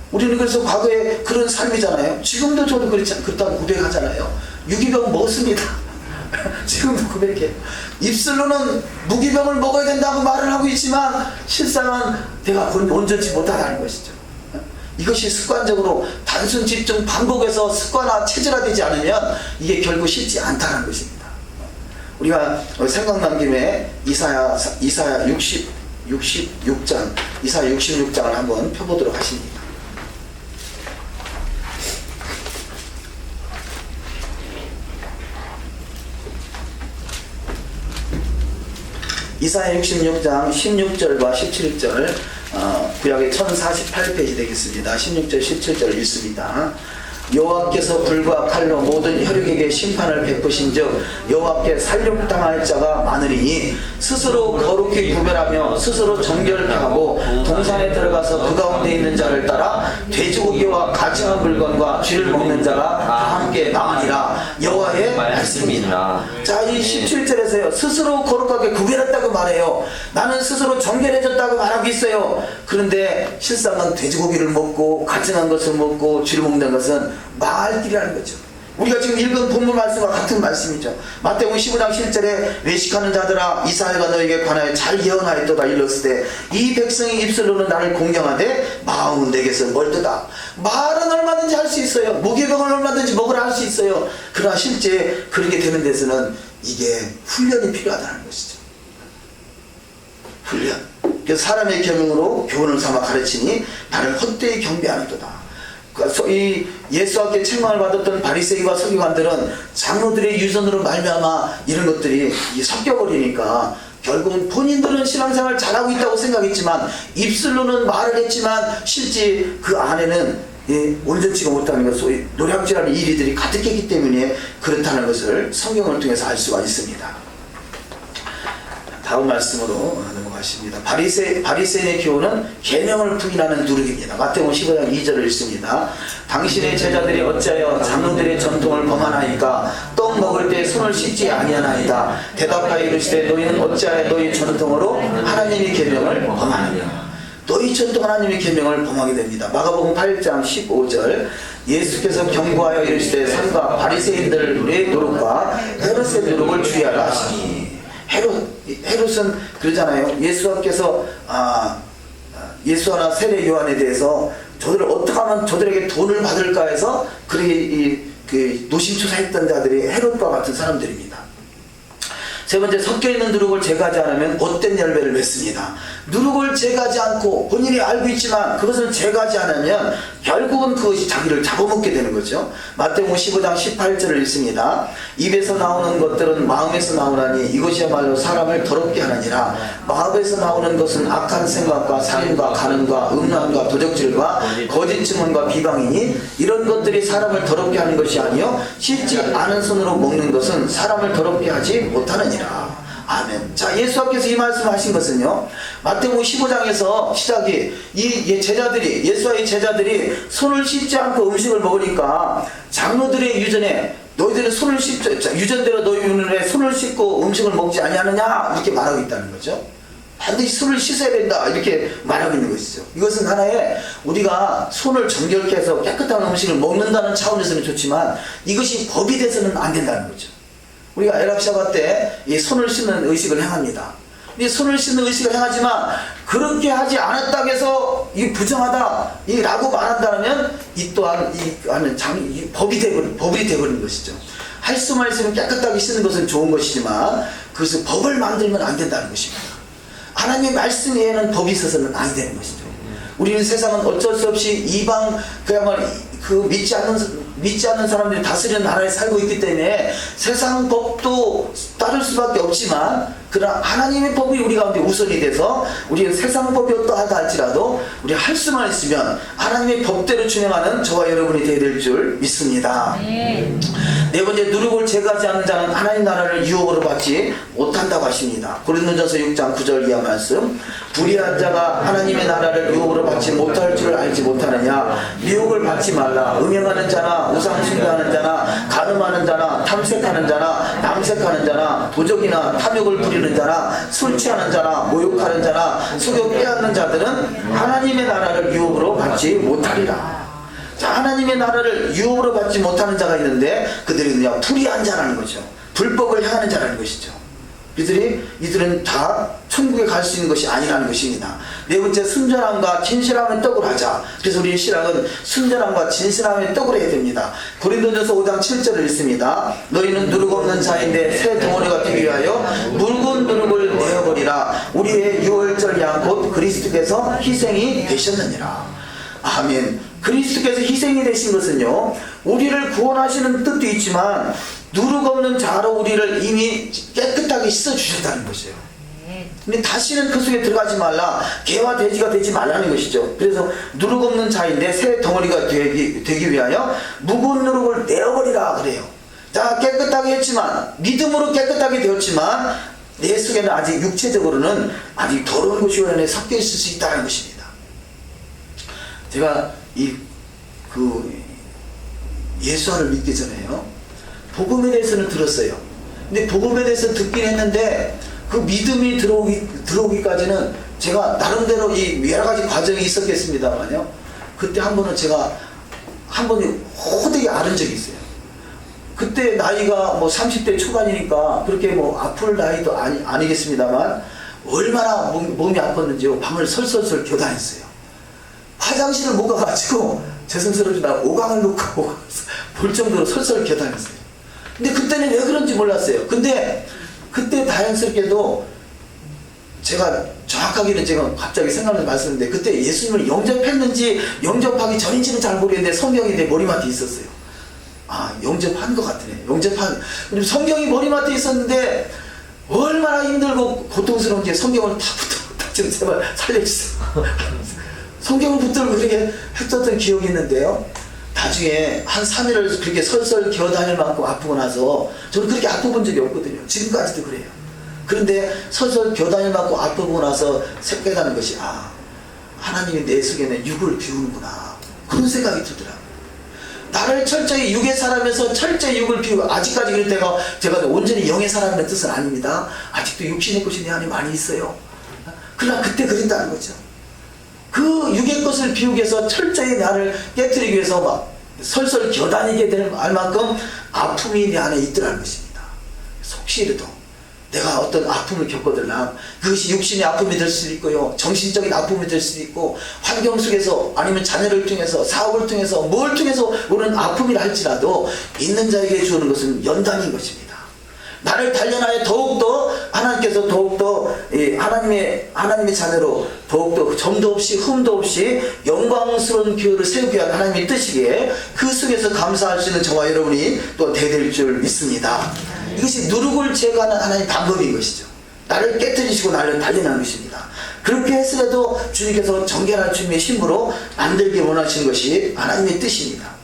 우리는 그래서 과거에 그런 삶이잖아요. 지금도 저도 그렇다고 고백하잖아요. 유기병 먹었습니다. 지금도 고백해요. 입술로는 무기병을 먹어야 된다고 말을 하고 있지만 실상은 내가 온전치 못하다는 것이죠. 이것이 습관적으로 단순 집중 반복해서 습관화 체질화되지 않으면 이게 결국 쉽지 않다는 것입니다. 우리가 생각난 김에 이사야 66장을 한번 펴보도록 하십니다. 이사야 66장 16절과 17절, 구약의 1048페이지 되겠습니다. 16절 17절 읽습니다. 여호와께서 불과 칼로 모든 혈육에게 심판을 베푸신 즉 여호와께 살육당할 자가 많으리니 스스로 거룩히 구별하며 스스로 정결케 하고 동산에 들어가서 그 가운데 있는 자를 따라 돼지고기와 가증한 물건과 쥐를 먹는 자가 다 함께 나으리라. 여호와의 말씀이니라. 자, 이 17절에서요 스스로 거룩하게 구별했다고 말해요. 나는 스스로 정결해졌다고 말하고 있어요. 그런데 실상은 돼지고기를 먹고 가증한 것을 먹고 쥐를 먹는 것은 망할 길이라는 거죠. 우리가 지금 읽은 본문 말씀과 같은 말씀이죠. 마태복음 15장 7절에 외식하는 자들아, 이사야가 너에게 관하여 잘 예언하였도다. 일렀을 때 이 백성이 입술로는 나를 공경하되 마음은 내게서 멀도다. 말은 얼마든지 할 수 있어요. 무기병을 얼마든지 먹으라 할 수 있어요. 그러나 실제 그렇게 되는 데서는 이게 훈련이 필요하다는 것이죠. 훈련. 그래서 사람의 계명으로 교훈을 삼아 가르치니 나를 헛되이 경배하는도다. 이 예수께 책망을 받았던 바리새인과 서기관들은 장로들의 유전으로 말미암아 이런 것들이 섞여버리니까 결국은 본인들은 신앙생활 잘하고 있다고 생각했지만 입술로는 말을 했지만 실제 그 안에는 온전치가 못하는 것, 소위 노략질하는 일들이 가득했기 때문에 그렇다는 것을 성경을 통해서 알 수가 있습니다. 다음 말씀으로 넘어가십니다. 바리새인의 교훈은 계명을 부인하는 누룩입니다. 마태복음 15장 2절을 읽습니다. 당신의 제자들이 어찌하여 장로들의 전통을 범하나이까 떡 먹을 때 손을 씻지 아니하나이다. 대답하여 이르시되 너희는 어찌하여 너희 전통으로 하나님의 계명을 범하느냐. 너희 전통 하나님의 계명을 범하게 됩니다. 마가복음 8장 15절 예수께서 경고하여 이르시되 삼가 바리새인들의 노릇과 헤롯의 노릇을 주의하라 하시니. 헤롯은 그러잖아요. 예수께서 예수나 세례 요한에 대해서 저들을 어떻게 하면 저들에게 돈을 받을까 해서 그렇게 노심초사했던 자들이 헤롯과 같은 사람들입니다. 세 번째, 섞여있는 누룩을 제거하지 않으면 못된 열매를 맺습니다. 누룩을 제거하지 않고 본인이 알고 있지만 그것을 제거하지 않으면 결국은 그것이 자기를 잡아먹게 되는 거죠. 마태복음 15장 18절을 읽습니다. 입에서 나오는 것들은 마음에서 나오나니 이것이야말로 사람을 더럽게 하느니라. 마음에서 나오는 것은 악한 생각과 살인과 간음과 음란과 도적질과 거짓 증언과 비방이니 이런 것들이 사람을 더럽게 하는 것이 아니요 씻지 않은 손으로 먹는 것은 사람을 더럽게 하지 못하느니라. 아멘. 자, 예수께서 이 말씀을 하신 것은요, 마태복음 15장에서 시작이 이 제자들이, 예수와의 제자들이 손을 씻지 않고 음식을 먹으니까 장로들의 유전에 너희들은 손을 씻자, 유전대로 너희는 왜 손을 씻고 음식을 먹지 아니하느냐 이렇게 말하고 있다는 거죠. 반드시 손을 씻어야 된다 이렇게 말하고 있는 것이죠. 이것은 하나의 우리가 손을 정결케 해서 깨끗한 음식을 먹는다는 차원에서는 좋지만 이것이 법이 돼서는 안 된다는 거죠. 우리가 에랍샤바 때 이 손을 씻는 의식을 행합니다. 이 손을 씻는 의식을 행하지만 그렇게 하지 않았다고 해서 이 부정하다 라고 말한다면 이 또한 이 법이 되버린 것이죠. 할 수만 있으면 깨끗하게 씻는 것은 좋은 것이지만 그것을 법을 만들면 안 된다는 것입니다. 하나님의 말씀 외에는 법이 있어서는 안 되는 것이죠. 우리는 세상은 어쩔 수 없이 이방 그야말로 믿지 않는 사람들이 다스리는 나라에 살고 있기 때문에 세상 법도 따를 수밖에 없지만 그러나 하나님의 법이 우리 가운데 우선이 돼서 우리는 세상 법이 어떠하다 할지라도 우리 할 수만 있으면 하나님의 법대로 준행하는 저와 여러분이 되어야 될 줄 믿습니다. 네 번째, 누룩을 제거하지 않는 자는 하나님 나라를 유혹으로 받지 못한다고 하십니다. 고린도전서 6장 9절 이하 말씀. 불의한 자가 하나님의 나라를 유혹으로 받지 못할 줄 알지 못하느냐. 유혹을 받지 말라. 음행하는 자나 우상 숭배하는 자나 간음하는 자나 탐색하는 자나 남색하는 자나 도적이나 탐욕을 부리는 자나 술 취하는 자나 모욕하는 자나 속여 빼앗는 자들은 하나님의 나라를 유혹으로 받지 못하리라. 자, 하나님의 나라를 유혹으로 받지 못하는 자가 있는데 그들이 그냥 불의한 자라는 거죠. 불법을 행하는 자라는 것이죠. 이들은 다 천국에 갈 수 있는 것이 아니라는 것입니다. 네 번째, 순전함과 진실함의 떡을 하자. 그래서 우리 신앙은 순전함과 진실함의 떡을 해야 됩니다. 고린도전서 5장 7절을 읽습니다. 너희는 누룩 없는 자인데 새 덩어리가 되기 위하여 묽은 누룩을 내어버리라. 우리의 유월절 양 곧 그리스도께서 희생이 되셨느니라. 아멘. 그리스도께서 희생이 되신 것은요, 우리를 구원하시는 뜻도 있지만 누룩 없는 자로 우리를 이미 깨끗하게 씻어주셨다는 것이에요. 근데 다시는 그 속에 들어가지 말라, 개와 돼지가 되지 말라는 것이죠. 그래서 누룩 없는 자인데 새 덩어리가 되기 위하여 묵은 누룩을 내어버리라 그래요. 자, 깨끗하게 했지만, 믿음으로 깨끗하게 되었지만 내 속에는 아직 육체적으로는 아직 더러운 것이 원래 섞여 있을 수 있다는 것입니다. 제가 예수를 믿기 전에요, 복음에 대해서는 들었어요. 근데 복음에 대해서 듣긴 했는데 그 믿음이 들어오기까지는 제가 나름대로 이 여러 가지 과정이 있었겠습니다만요. 그때 한 번은 제가 한 번에 호되게 앓은 적이 있어요. 그때 나이가 뭐 30대 초반이니까 그렇게 뭐 아플 나이도 아니겠습니다만 얼마나 몸이 아팠는지 밤을 설설설 겨다녔어요. 화장실을 못 가가지고 죄송스럽지만 오강을 놓고 볼 정도로 설설 겨다녔어요. 근데 그때는 왜 그런지 몰랐어요. 근데 그때 다행스럽게도 제가 정확하게는 제가 갑자기 생각나는 말씀인데 그때 예수님을 영접했는지 영접하기 전인지는 잘 모르겠는데 성경이 내 머리맡에 있었어요. 아, 영접한 것 같으네. 영접한. 그리고 성경이 머리맡에 있었는데 얼마나 힘들고 고통스러운지 성경을 다 붙들고 좀 제발 살려주세요. 성경을 붙들고 그렇게 했었던 기억이 있는데요. 나중에 한 3일을 그렇게 설설 기어다닐 만큼 아프고 나서 저는 그렇게 아파본 적이 없거든요. 지금까지도 그래요. 그런데 설설 기어다닐 만큼 아프고 나서 깨닫는 것이 하나님이 내 속에는 육을 비우는구나. 그런 생각이 들더라고요. 나를 철저히 육의 사람에서 철저히 육을 비우고 아직까지 그럴 때가 제가 온전히 영의 사람이라는 뜻은 아닙니다. 아직도 육신의 것이 내 안에 많이 있어요. 그러나 그때 그랬다는 거죠. 그 육의 것을 비우기 위해서 철저히 나를 깨뜨리기 위해서 막 설설 겨다니게 될 만큼 아픔이 내 안에 있더라는 것입니다. 혹시라도 내가 어떤 아픔을 겪거들나 그것이 육신의 아픔이 될 수도 있고요, 정신적인 아픔이 될 수도 있고, 환경 속에서 아니면 자녀를 통해서 사업을 통해서 뭘 통해서 오는 아픔이라 할지라도 있는 자에게 주는 것은 연단인 것입니다. 나를 단련하여 더욱더 하나님께서 더욱더 하나님의 자녀로 더욱더 점도 없이 흠도 없이 영광스러운 교회를 세우기 위한 하나님의 뜻이기에 그 속에서 감사할 수 있는 저와 여러분이 또 되될 줄 믿습니다. 이것이 누룩을 제거하는 하나님의 방법인 것이죠. 나를 깨뜨리시고 나를 단련하는 것입니다. 그렇게 했으라도 주님께서 정결한 주님의 힘으로 만들기 원하시는 것이 하나님의 뜻입니다.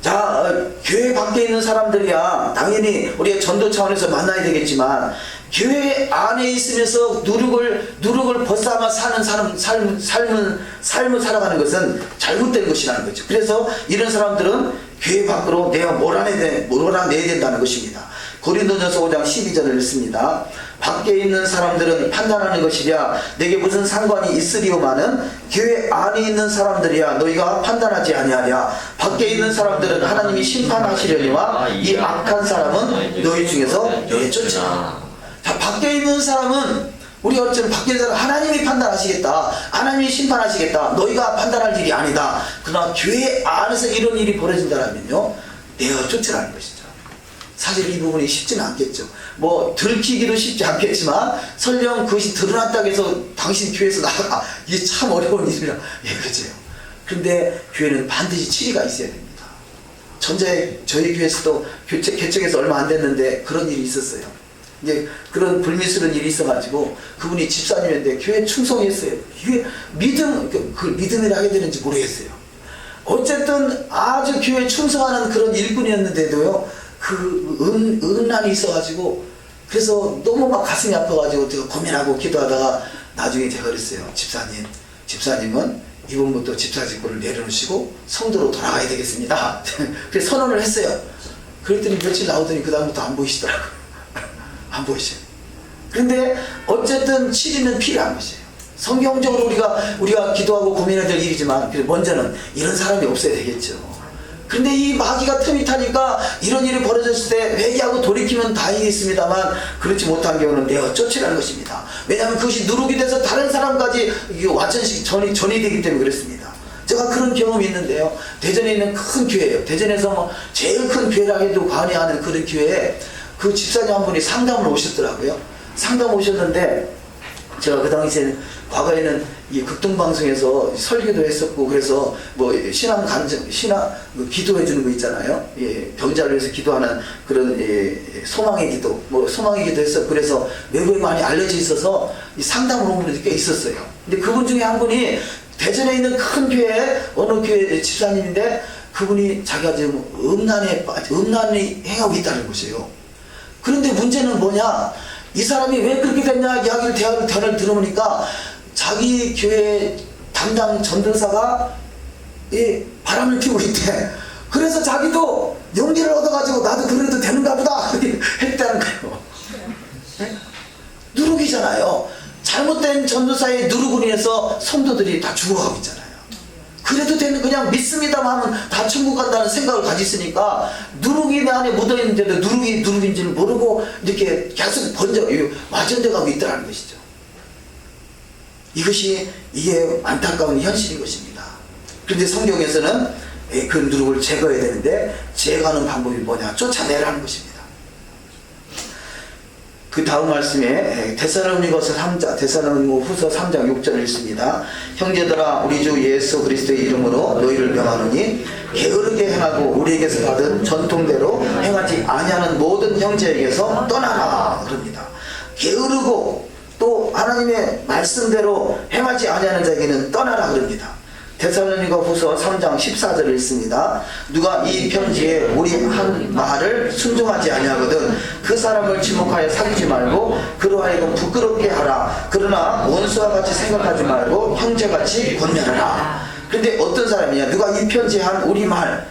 자, 교회 밖에 있는 사람들이야 당연히 우리가 전도 차원에서 만나야 되겠지만, 교회 안에 있으면서 누룩을 벗삼아 사는 삶을 살아가는 것은 잘못된 것이라는 거죠. 그래서 이런 사람들은 교회 밖으로 내가 몰아내야 된다는 것입니다. 고린도전서 5장 12절을 읽습니다. 밖에 있는 사람들은 판단하는 것이랴 내게 무슨 상관이 있으리오마는 교회 안에 있는 사람들이야 너희가 판단하지 아니하랴. 밖에 있는 사람들은 하나님이 심판하시려니와 이 악한 사람은 너희 중에서 내쫓으라. 자, 밖에 있는 사람은 우리 어쩌면 밖에 있는 사람 하나님이 판단하시겠다, 하나님이 심판하시겠다, 너희가 판단할 일이 아니다. 그러나 교회 안에서 이런 일이 벌어진다면요 내가 쫓으라는 것이죠. 사실 이 부분이 쉽지는 않겠죠. 뭐 들키기도 쉽지 않겠지만 설령 그것이 드러났다고 해서 당신 교회에서 나가, 이게 참 어려운 일이라. 그죠. 그런데 교회는 반드시 치리가 있어야 됩니다. 저희 교회에서도 개척해서 얼마 안 됐는데 그런 일이 있었어요. 이제 그런 불미스러운 일이 있어가지고 그분이 집사님인데 교회 충성했어요. 이게 그걸 믿음이라 하게 되는지 모르겠어요. 어쨌든 아주 교회에 충성하는 그런 일꾼이었는데도요 그 은난이 있어가지고, 그래서 너무 막 가슴이 아파가지고 제가 고민하고 기도하다가 나중에 제가 그랬어요. 집사님은 이번부터 집사 직분을 내려놓으시고 성도로 돌아가야 되겠습니다. 그래서 선언을 했어요. 그랬더니 며칠 나오더니 그 다음부터 안 보이시더라고요. 안 보이셔요. 그런데 어쨌든 치리는 필요한 것이에요. 성경적으로 우리가 기도하고 고민해야 될 일이지만 먼저는 이런 사람이 없어야 되겠죠. 근데 이 마귀가 틈이 타니까 이런 일이 벌어졌을 때 회개하고 돌이키면 다행이겠습니다만 그렇지 못한 경우는 내가 쫓으라는 것입니다. 왜냐하면 그것이 누룩이 돼서 다른 사람까지 완전히 전이 되기 때문에 그렇습니다. 제가 그런 경험이 있는데요. 대전에 있는 큰 교회예요. 대전에서 뭐 제일 큰 교회라 해도 과언이 아닌 그런 교회에 그 집사님 한 분이 상담을 오셨더라고요. 상담 오셨는데 제가 그 당시에 과거에는 이 극동방송에서 설교도 했었고, 그래서 뭐 기도해 주는 거 있잖아요. 예, 병자를 위해서 기도하는 그런 소망의 기도, 소망의 기도 했어. 그래서 외부에 많이 알려져 있어서 이 상담을 온 분이 꽤 있었어요. 근데 그분 중에 한 분이 대전에 있는 큰 교회, 어느 교회 집사님인데 그분이 자기가 지금 음란이 행하고 있다는 것이에요. 그런데 문제는 뭐냐? 이 사람이 왜 그렇게 됐냐 대화를 들어보니까 자기 교회 담당 전도사가 바람을 피우고 있대. 그래서 자기도 용기를 얻어가지고 나도 그래도 되는가 보다 했다는 거예요. 누룩이잖아요. 잘못된 전도사의 누룩으로 인해서 성도들이 다 죽어가고 있잖아요. 그래도 되는, 그냥 믿습니다만 하면 다 천국 간다는 생각을 가지고 있으니까 누룩이 내 안에 묻어있는데도 누룩이 누룩인지를 모르고 이렇게 계속 와전돼 가고 있다는 것이죠. 이게 안타까운 현실인 것입니다. 그런데 성경에서는 그 누룩을 제거해야 되는데 제거하는 방법이 뭐냐? 쫓아내라는 것입니다. 그 다음 말씀에 데살로니가서 3장, 데살로니가후서 3장 6절을 읽습니다. 형제들아 우리 주 예수 그리스도의 이름으로 너희를 명하노니 게으르게 행하고 우리에게서 받은 전통대로 행하지 아니하는 모든 형제에게서 떠나라 그럽니다. 게으르고 또 하나님의 말씀대로 행하지 아니하는 자에게는 떠나라 그럽니다. 데살로니가후서 3장 14절을 읽습니다. 누가 이 편지에 우리 한 말을 순종하지 아니하거든 그 사람을 지목하여 사귀지 말고 그로 하여금 부끄럽게 하라. 그러나 원수와 같이 생각하지 말고 형제같이 권면하라. 그런데 어떤 사람이냐? 누가 이 편지에 한 우리 말,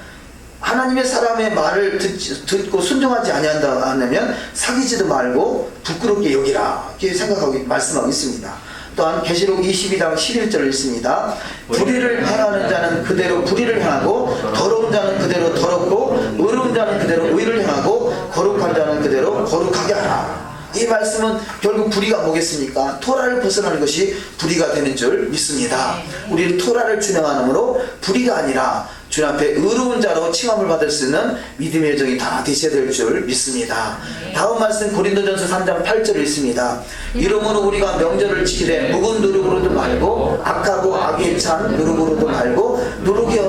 하나님의 사람의 말을 듣고 순종하지 아니한다 하면 사귀지도 말고 부끄럽게 여기라. 이렇게 생각하고 말씀하고 있습니다. 또한 계시록 22장 11절을 읽습니다. 불의를 행하는 자는 그대로 불의를 행하고 더러운 자는 그대로 더럽고 의로운 자는 그대로 의를 행하고 거룩한 자는 그대로 거룩하게 하라. 이 말씀은 결국 불의가 뭐겠습니까? 토라를 벗어나는 것이 불의가 되는 줄 믿습니다. 우리는 토라를 준행하므로 불의가 아니라 주님 앞에 의로운 자로 칭함을 받을 수 있는 믿음의 여정이 다 되셔야 될 줄 믿습니다. 다음 말씀 고린도전서 3장 8절을 읽습니다. 이러므로 우리가 명절을 지키되 묵은 누룩으로도 말고 악하고 악에 찬 누룩으로도 말고 누룩이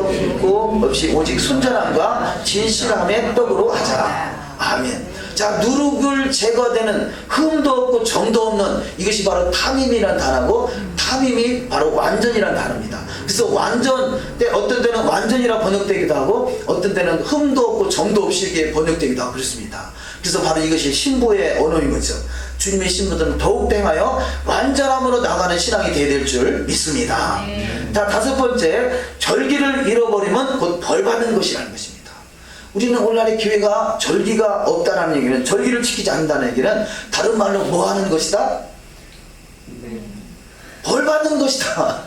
없이 오직 순전함과 진실함의 떡으로 하자. 아멘. 자, 누룩을 제거되는 흠도 없고 정도 없는 이것이 바로 탐임이라는 단어고 탐임이 바로 완전이라는 단어입니다. 그래서 완전, 어떤 때는 완전이라 번역되기도 하고 어떤 때는 흠도 없고 정도 없이 이렇게 번역되기도 하고 그렇습니다. 그래서 바로 이것이 신부의 언어인 거죠. 주님의 신부들은 더욱 행하여 완전함으로 나가는 신앙이 되어야 될 줄 믿습니다. 자, 다섯 번째, 절기를 잃어버리면 곧 벌받는 것이라는 것입니다. 우리는 오늘날의 교회가 절기가 없다는 얘기는, 절기를 지키지 않는다는 얘기는 다른 말로 뭐 하는 것이다? 벌 받는 것이다.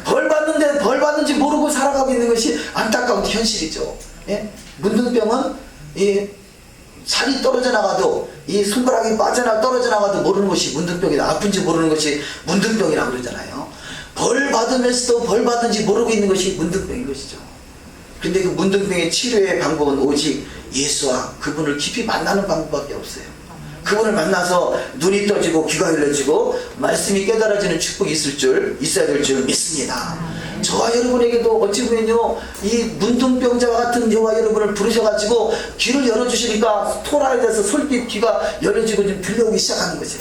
벌 받는데 벌 받는지 모르고 살아가고 있는 것이 안타까운 현실이죠. 예? 문둥병은 이 살이 떨어져 나가도 이 손가락이 떨어져 나가도 모르는 것이 문둥병이다. 아픈지 모르는 것이 문둥병이라고 그러잖아요. 벌 받으면서도 벌 받는지 모르고 있는 것이 문둥병인 것이죠. 근데 그 문둥병의 치료의 방법은 오직 예수와 그분을 깊이 만나는 방법밖에 없어요. 그분을 만나서 눈이 떠지고 귀가 열려지고 말씀이 깨달아지는 축복이 있어야 될 줄 믿습니다. 저와 여러분에게도 어찌 보면요, 이 문둥병자와 같은 저와 여러분을 부르셔가지고 귀를 열어주시니까 토라에 대해서 솔깃 귀가 열려지고 좀 들려오기 시작하는 거죠.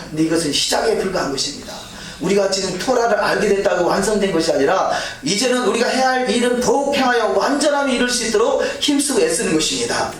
근데 이것은 시작에 불과한 것입니다. 우리가 지금 토라를 알게 됐다고 완성된 것이 아니라 이제는 우리가 해야 할 일은 더욱 행하여 완전함을 이룰 수 있도록 힘쓰고 애쓰는 것입니다.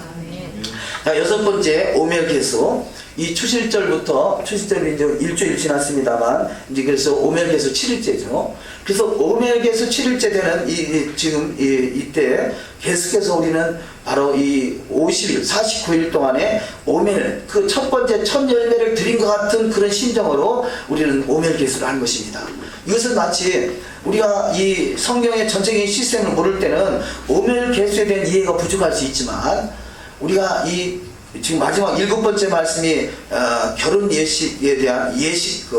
자, 여섯 번째, 오멜개수. 이 추실절부터, 추실절이 이제 일주일 지났습니다만, 이제 그래서 오멜개수 7일째죠. 그래서 오멜개수 7일째 되는 이때 계속해서 우리는 바로 이 50일, 49일 동안에 오멜, 그 첫 번째 첫 열매를 드린 것 같은 그런 심정으로 우리는 오멜개수를 하는 것입니다. 이것은 마치 우리가 이 성경의 전체적인 시스템을 모를 때는 오멜개수에 대한 이해가 부족할 수 있지만, 우리가 이 지금 마지막 일곱 번째 말씀이 결혼 예식에 대한 예식,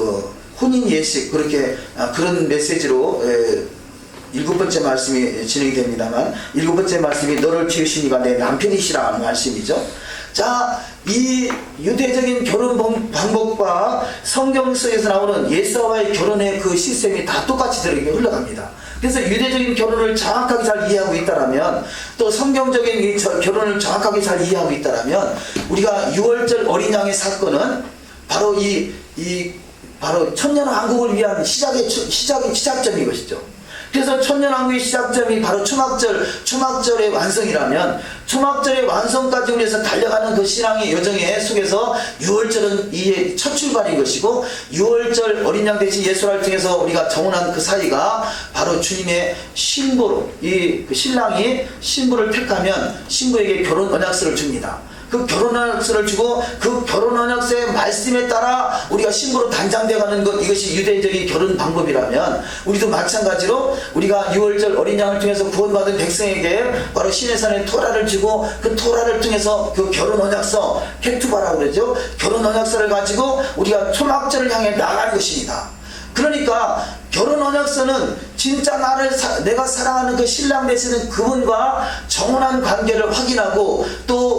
혼인 예식, 그렇게 그런 메시지로 일곱 번째 말씀이 진행이 됩니다만, 일곱 번째 말씀이 너를 지으신 이가 내 남편이시라는 말씀이죠. 자, 이 유대적인 결혼 방법과 성경 속에서 나오는 예수와의 결혼의 그 시스템이 다 똑같이 이렇게 흘러갑니다. 그래서 유대적인 결혼을 정확하게 잘 이해하고 있다라면, 또 성경적인 이 결혼을 정확하게 잘 이해하고 있다라면, 우리가 6월절 어린 양의 사건은 바로 바로 천년왕국을 위한 시작점인 것이죠. 그래서 천년왕국의 시작점이 바로 초막절의 완성이라면, 초막절의 완성까지 위해서 달려가는 그 신앙의 여정의 속에서 6월절은 이 첫 출발인 것이고, 6월절 어린 양 대신 예수를 통해서 우리가 정혼한 그 사이가 바로 주님의 신부로, 그 신랑이 신부를 택하면 신부에게 결혼 언약서를 줍니다. 그 결혼 언약서를 주고 그 결혼 언약서의 말씀에 따라 우리가 신부로 단장되어가는 것, 이것이 유대적인 결혼 방법이라면, 우리도 마찬가지로 우리가 6월절 어린 양을 통해서 구원받은 백성에게 바로 신의 산에 토라를 주고 그 토라를 통해서 그 결혼 언약서, 케투바라고 그러죠. 결혼 언약서를 가지고 우리가 초막절을 향해 나아가는 것입니다. 그러니까 결혼 언약서는 진짜 내가 사랑하는 그 신랑 되시는 그분과 정혼한 관계를 확인하고, 또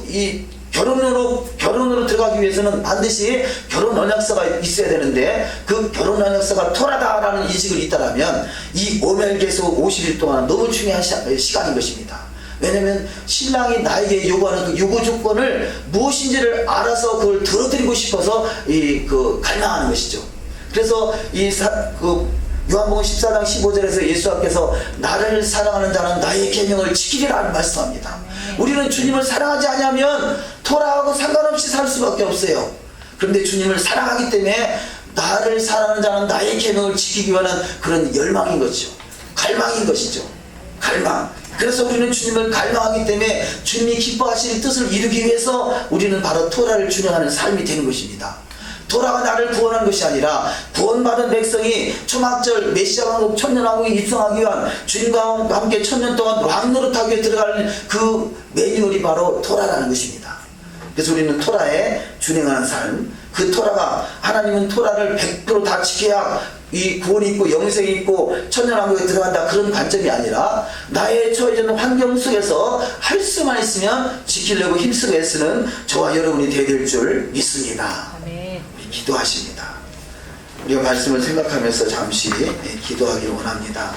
이 결혼으로 들어가기 위해서는 반드시 결혼 언약서가 있어야 되는데 그 결혼 언약서가 토라다라는 인식을 있다라면 이 오멜개수 50일 동안 너무 중요한 시간인 것입니다. 왜냐하면 신랑이 나에게 요구하는 그 요구 조건을 무엇인지를 알아서 그걸 들어드리고 싶어서 갈망하는 것이죠. 그래서 요한복음 14장 15절에서 예수님께서 나를 사랑하는 자는 나의 계명을 지키리라 말씀합니다. 우리는 주님을 사랑하지 않으면 토라하고 상관없이 살 수밖에 없어요. 그런데 주님을 사랑하기 때문에 나를 사랑하는 자는 나의 계명을 지키기 위한 그런 열망인 것이죠. 갈망인 것이죠. 갈망. 그래서 우리는 주님을 갈망하기 때문에 주님이 기뻐하시는 뜻을 이루기 위해서 우리는 바로 토라를 준행하는 삶이 되는 것입니다. 토라가 나를 구원한 것이 아니라 구원받은 백성이 초막절 메시아왕국 천년왕국에 입성하기 위한 주님과 함께 천년 동안 왕노릇하기 위해 들어가는 그 매뉴얼이 바로 토라라는 것입니다. 그래서 우리는 토라에 준행하는 삶, 그 토라가 하나님은 토라를 100% 다 지켜야 이 구원이 있고 영생이 있고 천년왕국에 들어간다 그런 관점이 아니라 나의 처해진 환경 속에서 할 수만 있으면 지키려고 힘쓰고 애쓰는 저와 여러분이 되어야 될 줄 믿습니다. 아멘. 우리 기도하십니다. 우리가 말씀을 생각하면서 잠시 기도하기를 원합니다.